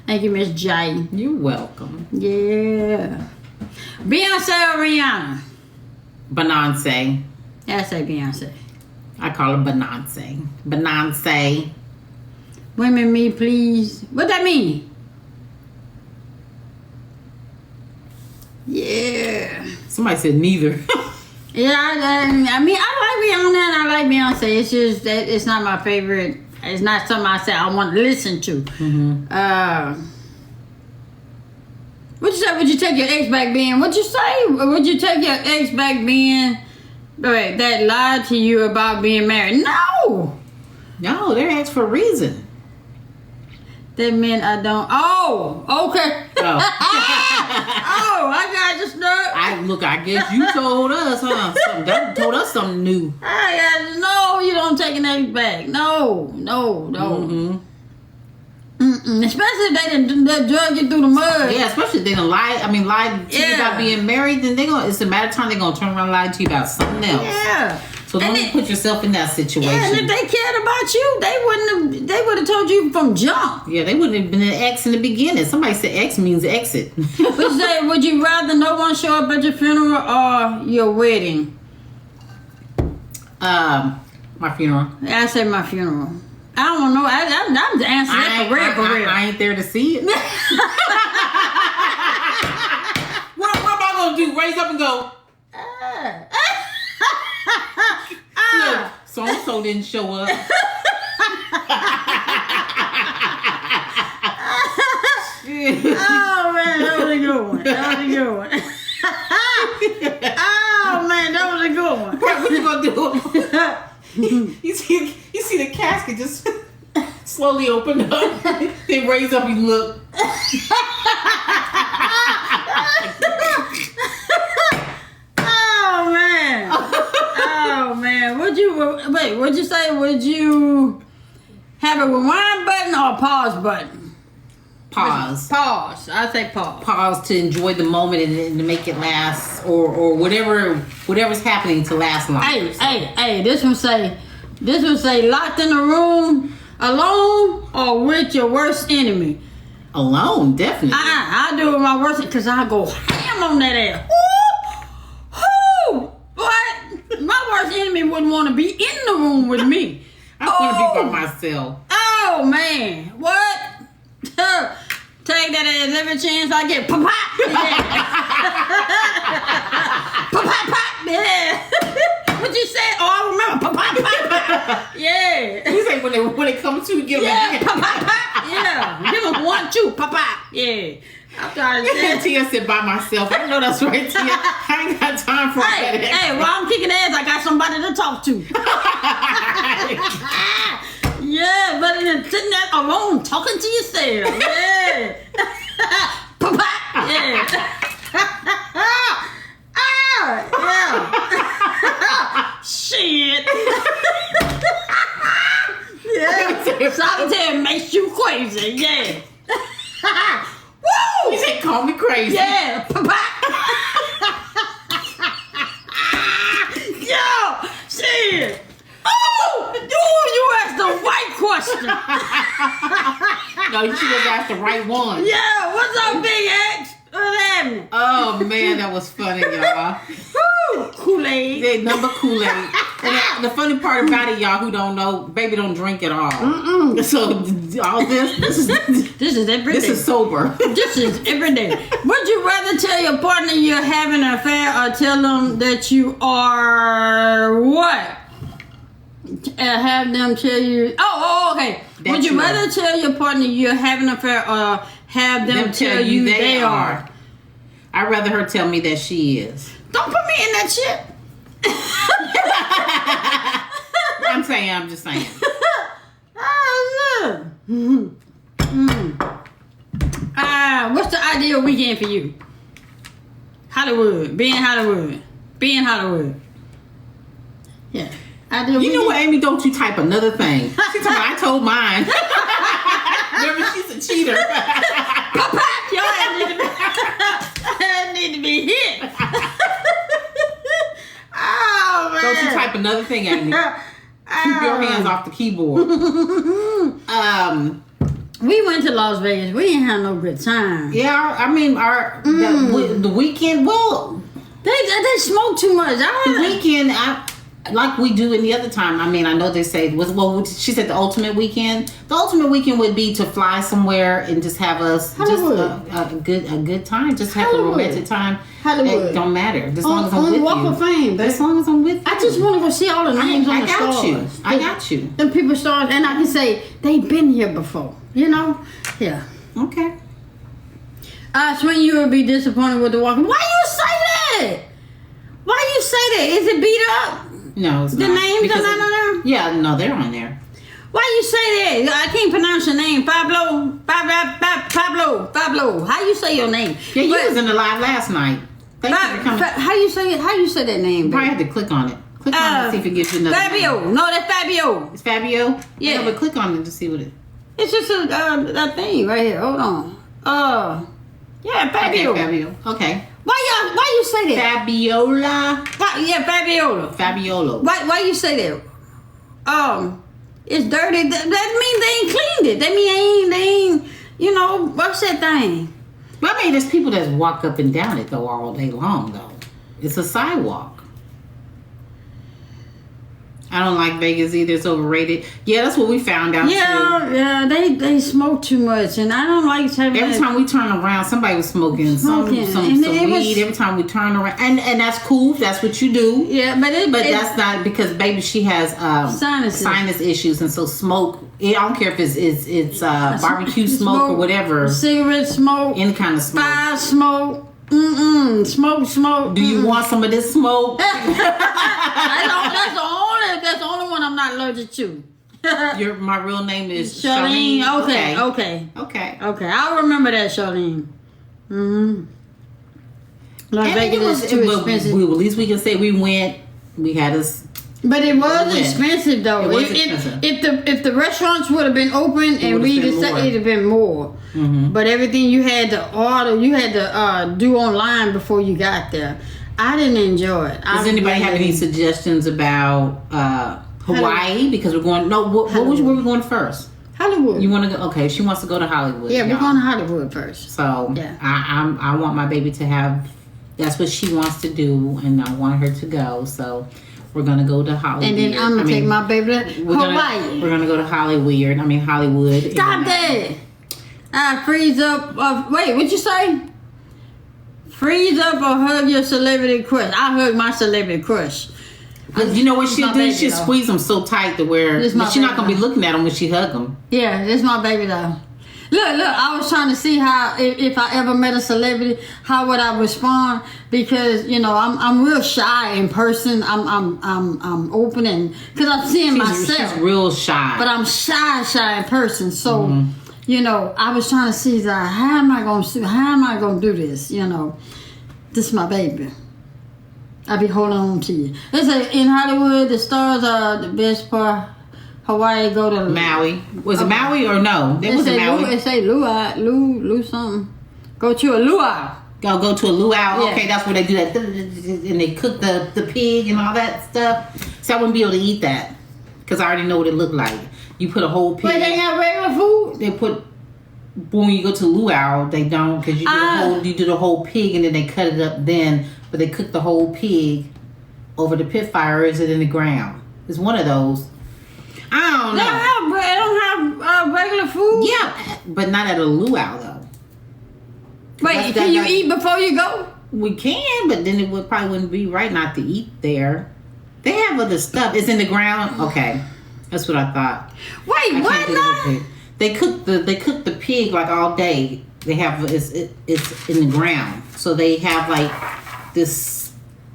Speaker 2: Thank you, Miss J.
Speaker 1: You're welcome.
Speaker 2: Yeah. Beyonce or Rihanna?
Speaker 1: Beyonce.
Speaker 2: I say Beyonce.
Speaker 1: I call her Beyonce. Beyonce.
Speaker 2: Women me, please. What that mean? Yeah.
Speaker 1: Somebody said neither.
Speaker 2: Yeah, I mean, I like Rihanna and I like Beyonce. It's just that it's not my favorite. It's not something I say I want to listen to.
Speaker 1: Mm-hmm.
Speaker 2: What'd you say? Would you take your ex back being? What'd you say? Would you take your ex back being that lied to you about being married? No.
Speaker 1: No, they're ex for a reason.
Speaker 2: That meant I don't. Oh, okay.
Speaker 1: Oh.
Speaker 2: Oh, I got you, Snook.
Speaker 1: I guess you told us, huh? Told us something new.
Speaker 2: I got you. No, you don't take an ex back. No.
Speaker 1: Mm-hmm.
Speaker 2: Especially if they done drug you through the mud.
Speaker 1: Yeah, especially if they done lie to you about being married, then it's a matter of time they're gonna turn around and lie to you about something else.
Speaker 2: Yeah.
Speaker 1: So don't put yourself in that situation.
Speaker 2: Yeah, and if they cared about you, they would have told you from jump.
Speaker 1: Yeah, they wouldn't have been an ex in the beginning. Somebody said ex means exit.
Speaker 2: Would you rather no one show up at your funeral or your wedding?
Speaker 1: My funeral.
Speaker 2: I say my funeral. I don't know. I'm answering that for real.
Speaker 1: I ain't there to see it. What am I gonna do? Raise up and go. Look, so and so didn't show up.
Speaker 2: Oh man, that was a good one. Oh man, that was a good one.
Speaker 1: What you gonna do? You see the casket just slowly open up, then raise up and look.
Speaker 2: Oh man, what'd you say? Would you have a rewind button or a pause button?
Speaker 1: Pause.
Speaker 2: I say pause.
Speaker 1: Pause to enjoy the moment and to make it last, or whatever's happening to last long.
Speaker 2: Hey, this one say locked in a room alone or with your worst enemy.
Speaker 1: Alone, definitely.
Speaker 2: I do it with my worst, because I go ham on that ass. What? My worst enemy wouldn't want to be in the room with me.
Speaker 1: I want to be by myself.
Speaker 2: Oh man, what? Take that as every chance I get. Pop, pop. Yeah. What you said? Oh, I remember. Pop. Yeah.
Speaker 1: You say when they come to give them
Speaker 2: Pop. Yeah. Give them 1, 2. Pop. Yeah. I'm trying to say.
Speaker 1: Tia said by myself. I know that's right, Tia. I ain't got time for that.
Speaker 2: Hey, while I'm kicking ass, I got somebody to talk to. Yeah, but then sitting there alone talking to yourself. Yeah. Papa. Yeah. Yeah. Shit. Yeah. Solitaire makes you crazy. Yeah. Woo!
Speaker 1: You said call me crazy.
Speaker 2: Yeah. Papa. Yo, shit. Oh, you asked the right question.
Speaker 1: No, you should have asked the right one.
Speaker 2: Yeah, what's up, Big X? What's happening?
Speaker 1: Oh man, that was funny, y'all.
Speaker 2: Woo! Kool-Aid.
Speaker 1: They number Kool-Aid. And the funny part about it, y'all who don't know, baby don't drink at all. So all this is
Speaker 2: every day.
Speaker 1: this is sober.
Speaker 2: This is every day. Would you rather tell your partner you're having an affair or tell them that you are what? And have them tell you. Oh, okay.
Speaker 1: That
Speaker 2: Would you
Speaker 1: you
Speaker 2: rather
Speaker 1: are.
Speaker 2: tell your partner you're having an affair or have them tell you they are?
Speaker 1: I'd rather her tell me that she is.
Speaker 2: Don't put me in that shit.
Speaker 1: I'm just saying.
Speaker 2: What's the ideal weekend for you? Hollywood. Being Hollywood. Yeah. Ideal
Speaker 1: You know
Speaker 2: weekend.
Speaker 1: what, Amy? Don't you type another thing. She's talking about, I told mine. Remember, she's a cheater.
Speaker 2: Your ass need to be hit. Oh, man.
Speaker 1: Don't you type another thing, Amy. Keep your hands off the keyboard.
Speaker 2: We went to Las Vegas. We didn't have no good time.
Speaker 1: Yeah, I mean, the weekend. Well,
Speaker 2: They smoke too much.
Speaker 1: the weekend, like we do any other time. I mean, I know they say she said the ultimate weekend. The ultimate weekend would be to fly somewhere and just have us
Speaker 2: Hollywood.
Speaker 1: just a good time. Just have
Speaker 2: Hollywood.
Speaker 1: a romantic time.
Speaker 2: Hollywood.
Speaker 1: It don't matter. As long as I'm
Speaker 2: on
Speaker 1: with
Speaker 2: Walk
Speaker 1: you.
Speaker 2: of Fame.
Speaker 1: As long as I'm with you.
Speaker 2: I just want to go see all the names on
Speaker 1: I
Speaker 2: the
Speaker 1: got
Speaker 2: stars.
Speaker 1: you. I got you.
Speaker 2: Them people stars, and I can say they've been here before. You know? Yeah.
Speaker 1: Okay.
Speaker 2: Swing, you would be disappointed with the walk. Why you say that? Why you say that? Is it beat up?
Speaker 1: No, it's
Speaker 2: The
Speaker 1: not.
Speaker 2: names
Speaker 1: Because
Speaker 2: are not on there?
Speaker 1: Yeah, no, they're on there.
Speaker 2: Why you say that? I can't pronounce your name. Pablo. How you say your name?
Speaker 1: Yeah, you
Speaker 2: But-
Speaker 1: was in the live last night. Thank you for coming.
Speaker 2: How you say it? How you say that name?
Speaker 1: You probably
Speaker 2: baby?
Speaker 1: have to click on it. Click on it to see if it gives you another
Speaker 2: Fabio.
Speaker 1: name.
Speaker 2: No, that's Fabio.
Speaker 1: It's Fabio?
Speaker 2: Yeah.
Speaker 1: But click on it to see what it
Speaker 2: It's just a thing right here. Hold on. Yeah, Fabio.
Speaker 1: Okay, Fabio. Okay.
Speaker 2: Why you say that?
Speaker 1: Fabiola.
Speaker 2: Yeah, Fabiola.
Speaker 1: Fabiolo.
Speaker 2: Why you say that? It's dirty. That means they ain't cleaned it. That mean they ain't. You know what's that thing?
Speaker 1: But I mean, there's people that walk up and down it though all day long though. It's a sidewalk. I don't like Vegas either. It's overrated. Yeah, that's what we found out too.
Speaker 2: Yeah, they smoke too much, and I don't like having
Speaker 1: Every time we turn around, somebody was smoking some
Speaker 2: And it was-
Speaker 1: weed. Every time we turn around, and that's cool. That's what you do.
Speaker 2: Yeah, but
Speaker 1: That's not because baby, she has
Speaker 2: Sinuses.
Speaker 1: issues, and so smoke. I don't care if it's barbecue smoke or whatever,
Speaker 2: Cigarette smoke,
Speaker 1: any kind of smoke.
Speaker 2: fire smoke, smoke.
Speaker 1: Do you want some of this smoke?
Speaker 2: That's the only one I'm not allergic to.
Speaker 1: My real name is
Speaker 2: Charlene.
Speaker 1: Charlene.
Speaker 2: Okay. I'll remember that, Charlene. Las
Speaker 1: And
Speaker 2: Vegas is too
Speaker 1: but
Speaker 2: expensive.
Speaker 1: at least we can say we went. We had us.
Speaker 2: But it was
Speaker 1: Yeah.
Speaker 2: expensive though.
Speaker 1: It was expensive.
Speaker 2: If the restaurants would have been open and
Speaker 1: would've
Speaker 2: we
Speaker 1: been
Speaker 2: decided,
Speaker 1: more.
Speaker 2: it'd have been more. But everything you had to order, you had to do online before you got there. I didn't enjoy it.
Speaker 1: Does anybody have any suggestions about Hawaii? Because we're going. No, where we going first?
Speaker 2: Hollywood?
Speaker 1: You want to go? Okay, she wants to go to Hollywood.
Speaker 2: Yeah, we're
Speaker 1: y'all.
Speaker 2: going to Hollywood first.
Speaker 1: So
Speaker 2: Yeah.
Speaker 1: I want my baby to have. That's what she wants to do, and I want her to go. So we're gonna go to Hollywood.
Speaker 2: And then I'm gonna take my baby to Hawaii.
Speaker 1: We're gonna go to Hollywood. I mean Hollywood.
Speaker 2: Stop that! I freeze up. Wait, what'd you say? Freeze up or hug your celebrity crush. I hug my celebrity crush.
Speaker 1: But you know what
Speaker 2: This
Speaker 1: she'll
Speaker 2: my
Speaker 1: do?
Speaker 2: baby,
Speaker 1: She'll
Speaker 2: though.
Speaker 1: squeeze them so tight to where
Speaker 2: This my
Speaker 1: she's not
Speaker 2: baby,
Speaker 1: gonna be
Speaker 2: though.
Speaker 1: looking at them when she hug them.
Speaker 2: Yeah, this is my baby though. Look, I was trying to see how if I ever met a celebrity, how would I respond? Because I'm real shy in person. I'm open and because I'm seeing myself,
Speaker 1: She's real shy.
Speaker 2: but I'm shy in person. So I was trying to see that how am I gonna do this? This is my baby. I be holding on to you. They say in Hollywood the stars are the best part. Hawaii go to
Speaker 1: Maui. Was it Maui or no? It wasn't Maui.
Speaker 2: It say Lu something. Go to a luau.
Speaker 1: Go to a luau.
Speaker 2: Yeah.
Speaker 1: Okay, that's where they do that. And they cook the pig and all that stuff. So I wouldn't be able to eat that. Because I already know what it looked like. You put a whole pig.
Speaker 2: But they got regular food.
Speaker 1: They put... When you go to luau, they don't. Because you do the whole pig and then they cut it up then. But they cook the whole pig over the pit fire, or is it in the ground? It's one of those. I don't know.
Speaker 2: They don't have regular food?
Speaker 1: Yeah, but not at a luau though.
Speaker 2: Wait, can you eat before you go?
Speaker 1: We can, but then probably wouldn't be right not to eat there. They have other stuff. It's in the ground. Okay, that's what I thought.
Speaker 2: Wait, what now?
Speaker 1: They cook the pig like all day. They have it's in the ground, so they have like this.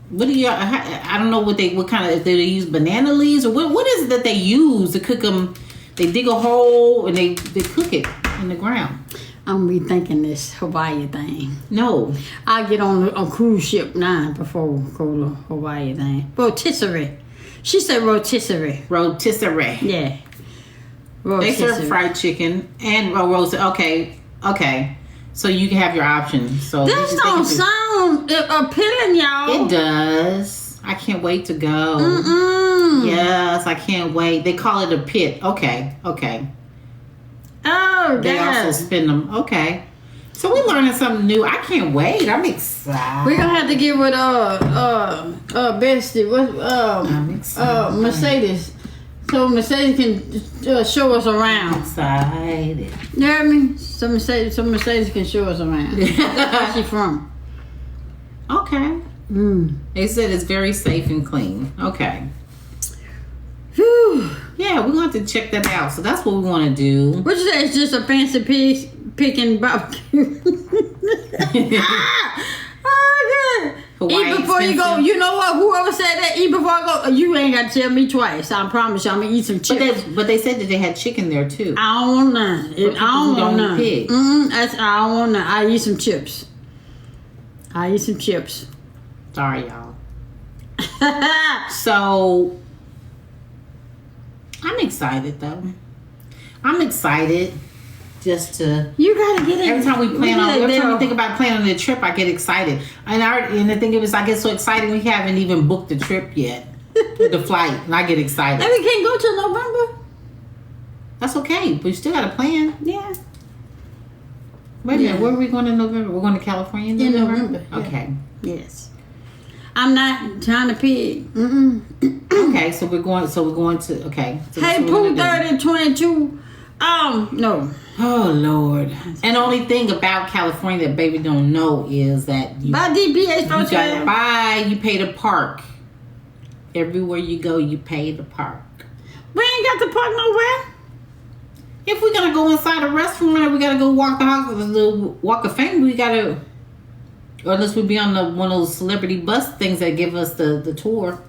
Speaker 1: What do you? I don't know what kind of, if they use banana leaves or what is it that they use to cook them? They dig a hole and they cook it in the ground.
Speaker 2: I'm rethinking this Hawaii thing.
Speaker 1: No,
Speaker 2: I'll get on a cruise ship now before we go to Hawaii thing. Rotisserie. She said rotisserie.
Speaker 1: Rotisserie.
Speaker 2: Yeah.
Speaker 1: They serve fried chicken and roast. Okay. So you can have your options. So
Speaker 2: this don't sound appealing, y'all.
Speaker 1: It does. I can't wait to go. Yes, I can't wait. They call it a pit. Okay.
Speaker 2: Oh,
Speaker 1: they also spin them. Okay. So we're learning something new. I can't wait. I'm excited.
Speaker 2: We're gonna have to get with Bestie.
Speaker 1: I'm excited.
Speaker 2: Mercedes. So Mercedes can show us around.
Speaker 1: I'm excited.
Speaker 2: You hear me? So Mercedes can show us around. That's where she from.
Speaker 1: Okay. They said it's very safe and clean. Okay.
Speaker 2: Whew.
Speaker 1: Yeah, we're going to have to check that out. So that's what we want to do.
Speaker 2: What you say? It's just a fancy picking barbecue. Oh, good.
Speaker 1: Hawaii
Speaker 2: Eat before you go. You know what? Whoever said that, eat before I go. You ain't got to tell me twice. I promise you, I'm going to eat some chips.
Speaker 1: But they said that they had chicken there too.
Speaker 2: I don't want none. I don't want none.
Speaker 1: Pig.
Speaker 2: I don't want none. I eat some chips.
Speaker 1: Sorry, y'all. So, I'm excited though. I'm excited just to.
Speaker 2: You gotta get it.
Speaker 1: Every time we think about planning a trip, I get excited. And the thing is, I get so excited we haven't even booked the trip yet, the flight, and I get excited.
Speaker 2: And we can't go till November.
Speaker 1: That's okay, but you still got to plan.
Speaker 2: Yeah.
Speaker 1: Wait a minute, where are we going in November? We're going to California in November?
Speaker 2: Yeah.
Speaker 1: Okay.
Speaker 2: Yes. I'm not trying to pig.
Speaker 1: Okay, so we're going to, okay. So
Speaker 2: hey, Pooh 3022. No.
Speaker 1: Oh, Lord. And the only thing about California that baby don't know is that
Speaker 2: by DPH,
Speaker 1: you pay to park. Everywhere you go, you pay to park.
Speaker 2: We ain't got to park nowhere.
Speaker 1: If we're going to go inside a restaurant or we got to go walk the Walk of Fame, we got to, or unless we be on one of those celebrity bus things that give us the tour.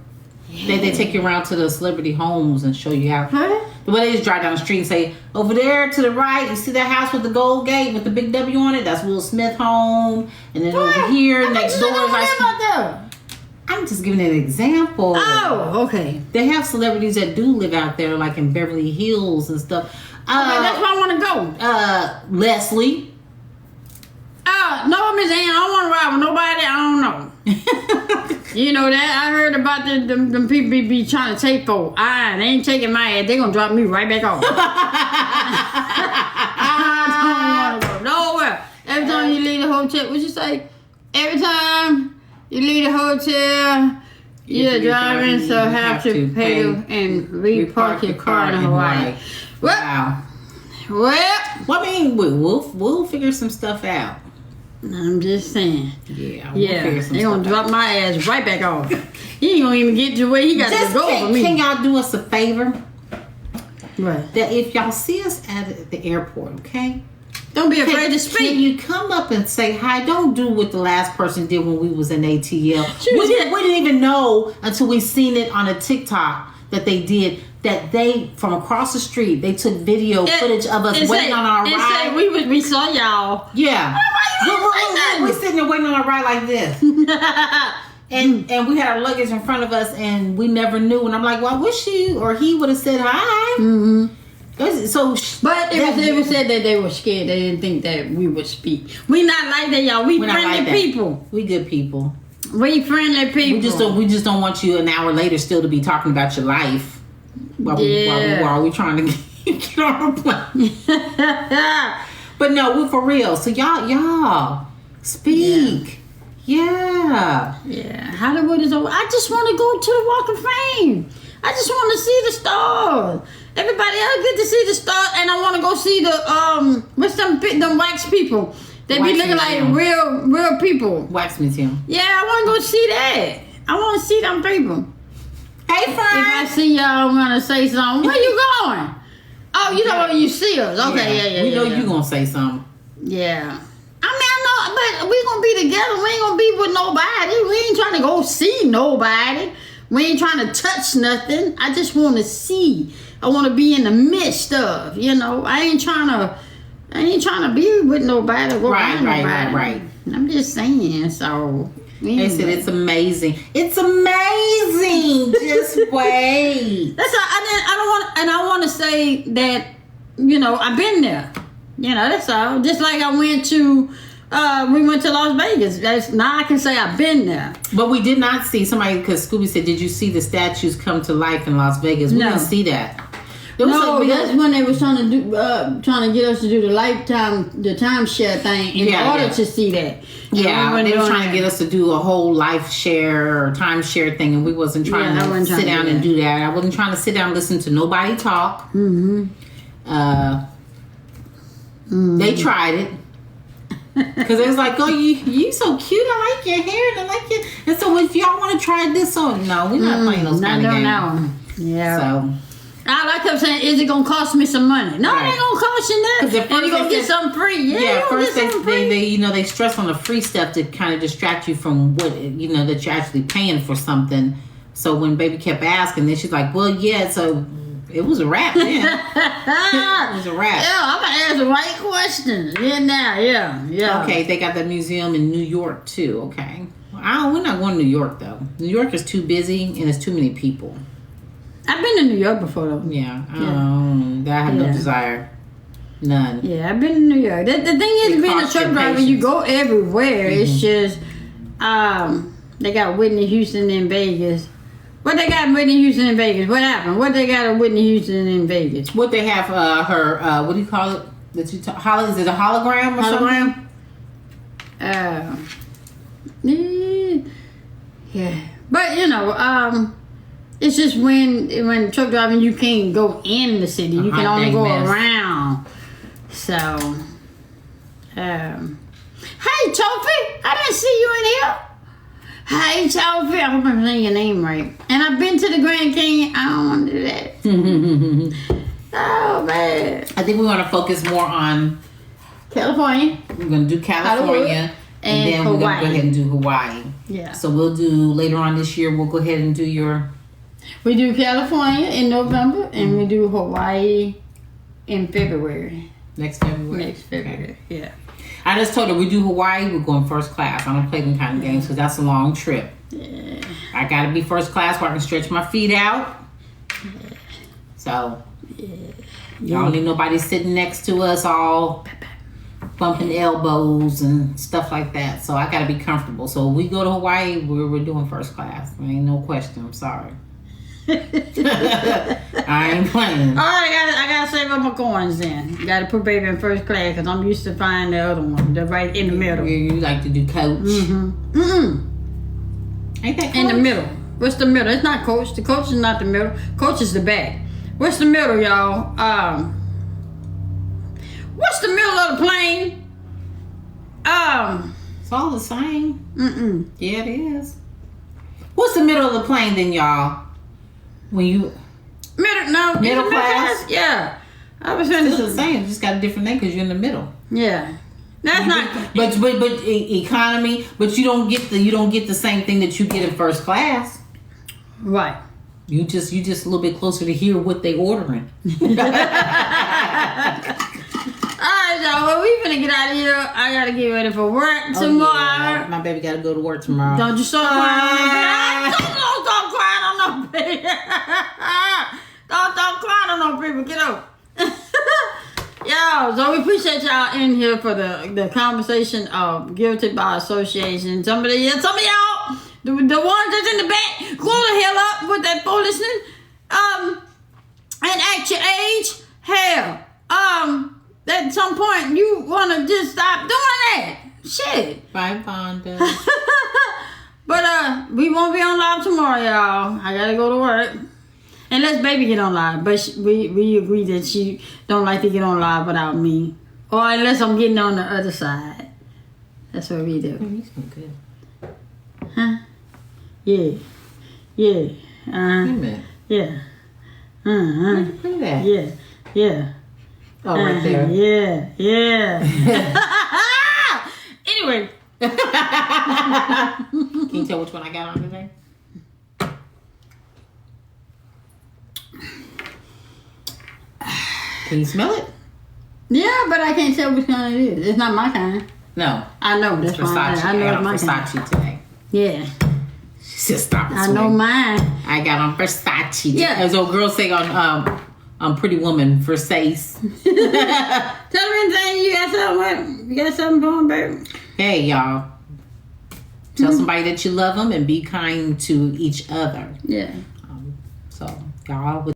Speaker 1: Yeah. They take you around to the celebrity homes and show you out.
Speaker 2: Huh?
Speaker 1: Well, they just drive down the street and say, over there to the right, you see that house with the gold gate with the big W on it? That's Will Smith home. And then over here, next door is I'm just giving an example.
Speaker 2: Oh, okay.
Speaker 1: They have celebrities that do live out there, like in Beverly Hills and stuff.
Speaker 2: That's where I want to go.
Speaker 1: Leslie.
Speaker 2: No, Miss Ann, I don't want to ride with nobody I don't know. You know that? I heard about them people be trying to take folk. They ain't taking my ass. They going to drop me right back off. I don't want to go nowhere. Every time you leave the hotel, what you say? Every time you leave the hotel, you're driving, so have to pay and repark your car in Hawaii.
Speaker 1: Wow.
Speaker 2: Well,
Speaker 1: I mean, we'll figure some stuff out.
Speaker 2: I'm just saying.
Speaker 1: Yeah.
Speaker 2: They're going to drop my ass right back off. He ain't going to even get to where he got to go for me.
Speaker 1: Can y'all do us a favor?
Speaker 2: Right.
Speaker 1: That if y'all see us at the airport, okay?
Speaker 2: Don't be afraid to speak.
Speaker 1: Can you come up and say hi? Don't do what the last person did when we was in ATL. We didn't even know until we seen it on a TikTok that they did. That they, from across the street, they took video footage of us waiting on our ride.
Speaker 2: We saw y'all.
Speaker 1: Yeah. We're sitting there waiting on our ride like this. and we had our luggage in front of us and we never knew. And I'm like, well, I wish you or he would have said hi. Mm-hmm. So,
Speaker 2: but it was said that they were scared. They didn't think that we would speak. We not like that, y'all. We friendly people.
Speaker 1: We good people.
Speaker 2: We friendly people.
Speaker 1: We just don't want you an hour later still to be talking about your life. While we trying to get on a plane. But no, we're for real. So y'all speak. Yeah.
Speaker 2: Yeah, Hollywood is over. I just want to go to the Walk of Fame. I just want to see the stars. Everybody else get to see the stars, and I want to go see the what's them wax people? They
Speaker 1: Wax
Speaker 2: be looking
Speaker 1: museum.
Speaker 2: like real people.
Speaker 1: Wax museum.
Speaker 2: Yeah, I want to go see that. I want to see them people.
Speaker 1: Hey,
Speaker 2: If I
Speaker 1: friend.
Speaker 2: see y'all, I'm gonna say something. Where you going? Oh, you know when you see us. Okay, yeah.
Speaker 1: We know
Speaker 2: yeah.
Speaker 1: you gonna say something.
Speaker 2: Yeah. I know, but we gonna be together. We ain't gonna be with nobody. We ain't trying to go see nobody. We ain't trying to touch nothing. I just want to see. I want to be in the midst of. I ain't trying to be with nobody. Or go
Speaker 1: Right,
Speaker 2: around
Speaker 1: right.
Speaker 2: nobody. I'm just saying. So.
Speaker 1: They said it's amazing. It's amazing. Just wait.
Speaker 2: That's all. I want to say that I've been there. That's all. Just like I went to, we went to Las Vegas. Now I can say I've been there.
Speaker 1: But we did not see somebody, because Scooby said, "Did you see the statues come to life in Las Vegas?" We
Speaker 2: No.
Speaker 1: didn't see that. There was
Speaker 2: No,
Speaker 1: a-
Speaker 2: that's when they was trying to get us to do the timeshare thing in order to see that.
Speaker 1: Yeah,
Speaker 2: And we
Speaker 1: they were
Speaker 2: weren't
Speaker 1: trying to
Speaker 2: doing
Speaker 1: get us to do a whole life share or timeshare thing, and we wasn't trying
Speaker 2: Yeah, I
Speaker 1: to
Speaker 2: wasn't trying
Speaker 1: sit
Speaker 2: to
Speaker 1: down
Speaker 2: do
Speaker 1: and
Speaker 2: that.
Speaker 1: do that. I wasn't trying to sit down and listen to nobody talk. They tried it. Because it was like, oh, you so cute. I like your hair. And I like it. And so if y'all want to try this on, no, we're not playing those
Speaker 2: Not
Speaker 1: kind of
Speaker 2: doing
Speaker 1: games.
Speaker 2: that one. Yeah.
Speaker 1: So
Speaker 2: I kept saying, is it going to cost me some money? No,
Speaker 1: Right.
Speaker 2: it ain't going to cost you
Speaker 1: 'Cause
Speaker 2: nothing.
Speaker 1: at
Speaker 2: And
Speaker 1: first
Speaker 2: you going to
Speaker 1: they
Speaker 2: get
Speaker 1: said-
Speaker 2: something free. Yeah,
Speaker 1: yeah,
Speaker 2: you
Speaker 1: at
Speaker 2: gonna
Speaker 1: first
Speaker 2: get something free.
Speaker 1: they stress on the free stuff to kind of distract you from what that you're actually paying for something. So when baby kept asking, then she's like, well, yeah, so it was a wrap. Then it was a wrap.
Speaker 2: Yeah, I'm going to ask the right questions. Yeah.
Speaker 1: Okay, they got that museum in New York too. Okay, we're not going to New York though. New York is too busy and it's too many people.
Speaker 2: I've been to New York before, though.
Speaker 1: Yeah, I have no
Speaker 2: Yeah.
Speaker 1: desire, none.
Speaker 2: Yeah, I've been to New York. The thing is,
Speaker 1: It
Speaker 2: being a
Speaker 1: costs
Speaker 2: truck
Speaker 1: your
Speaker 2: driver, you
Speaker 1: patience.
Speaker 2: go everywhere. It's just, they got Whitney Houston in Vegas. What they got in Whitney Houston in Vegas? What happened? What they got at Whitney Houston in Vegas?
Speaker 1: What they have her what do you call it? That you is it a hologram or something?
Speaker 2: Yeah. But it's just when truck driving you can't go in the city. You can
Speaker 1: hot
Speaker 2: only
Speaker 1: dang
Speaker 2: go
Speaker 1: mess.
Speaker 2: around. So hey Tofi, I didn't see you in here. Hey Tofi, I hope I'm saying your name right. And I've been to the Grand Canyon. I don't want to do that. Oh man.
Speaker 1: I think we want to focus more on.
Speaker 2: California.
Speaker 1: We're going to do California,
Speaker 2: And
Speaker 1: then we're going to
Speaker 2: Hawaii.
Speaker 1: go ahead and do Hawaii.
Speaker 2: Yeah.
Speaker 1: So we'll do later on this year. We'll go ahead and do your.
Speaker 2: We do California in November and we do Hawaii in February.
Speaker 1: Next February.
Speaker 2: Next February. Yeah.
Speaker 1: I just told her we do Hawaii. We're going first class. I don't play them kind of games because that's a long trip.
Speaker 2: Yeah.
Speaker 1: I got to be first class where I can stretch my feet out. So y'all don't need nobody sitting next to us all bumping elbows and stuff like that. So I got to be comfortable. So we go to Hawaii, we're doing first class. There ain't no question. I'm sorry. I ain't playing.
Speaker 2: All right, I gotta save up my coins then. Gotta put baby in first class because I'm used to finding the other one, the right in the middle.
Speaker 1: You like to do coach. Ain't that coach?
Speaker 2: In the middle. What's the middle? It's not coach. The coach is not the middle. Coach is the back. What's the middle, y'all? What's the middle of the plane?
Speaker 1: It's all the same. Yeah, it is. What's the middle of the plane then, y'all? When you
Speaker 2: Middle
Speaker 1: class?
Speaker 2: Yeah. I was
Speaker 1: it's
Speaker 2: saying
Speaker 1: the same, just got a different name because you're in the middle.
Speaker 2: Yeah. That's not.
Speaker 1: But economy. But you don't get the same thing that you get in first class.
Speaker 2: Right.
Speaker 1: You just a little bit closer to hear what they ordering.
Speaker 2: Alright, y'all. Well, we finna get out of here. I gotta get ready for work tomorrow.
Speaker 1: My baby got to go to work tomorrow.
Speaker 2: Don't you start crying on no people. Don't start crying on no people. Don't start crying on no people. Get up. Yo, so we appreciate y'all in here for the conversation of guilty by association. Some of y'all, the ones that's in the back, grow the hell up with that foolishness. And at your age, hell, at some point you wanna just stop doing that. Shit.
Speaker 1: Bye, Vonda.
Speaker 2: we won't be on live tomorrow, y'all. I gotta go to work. Unless baby get on live, but we agree that she don't like to get on live without me, or unless I'm getting on the other side. That's what we do.
Speaker 1: You smell good.
Speaker 2: Huh? Yeah. Yeah. Yeah.
Speaker 1: Look at that.
Speaker 2: Yeah. Yeah.
Speaker 1: Oh, right there.
Speaker 2: Yeah. Yeah. Anyway.
Speaker 1: Can you tell which one I got on today? Can you smell it?
Speaker 2: Yeah, but I can't tell which kind it is. It's not my kind.
Speaker 1: No.
Speaker 2: I know. That's
Speaker 1: Versace.
Speaker 2: fine. I know
Speaker 1: I
Speaker 2: it's my
Speaker 1: got on
Speaker 2: kind.
Speaker 1: Versace today.
Speaker 2: Yeah.
Speaker 1: She said stop.
Speaker 2: I know mine.
Speaker 1: I got on Versace.
Speaker 2: Yeah.
Speaker 1: As old girls say on Pretty Woman, Versace.
Speaker 2: Tell me anything. You got something? You got something going, baby?
Speaker 1: Hey, y'all. Tell somebody that you love them and be kind to each other.
Speaker 2: Yeah.
Speaker 1: So, y'all.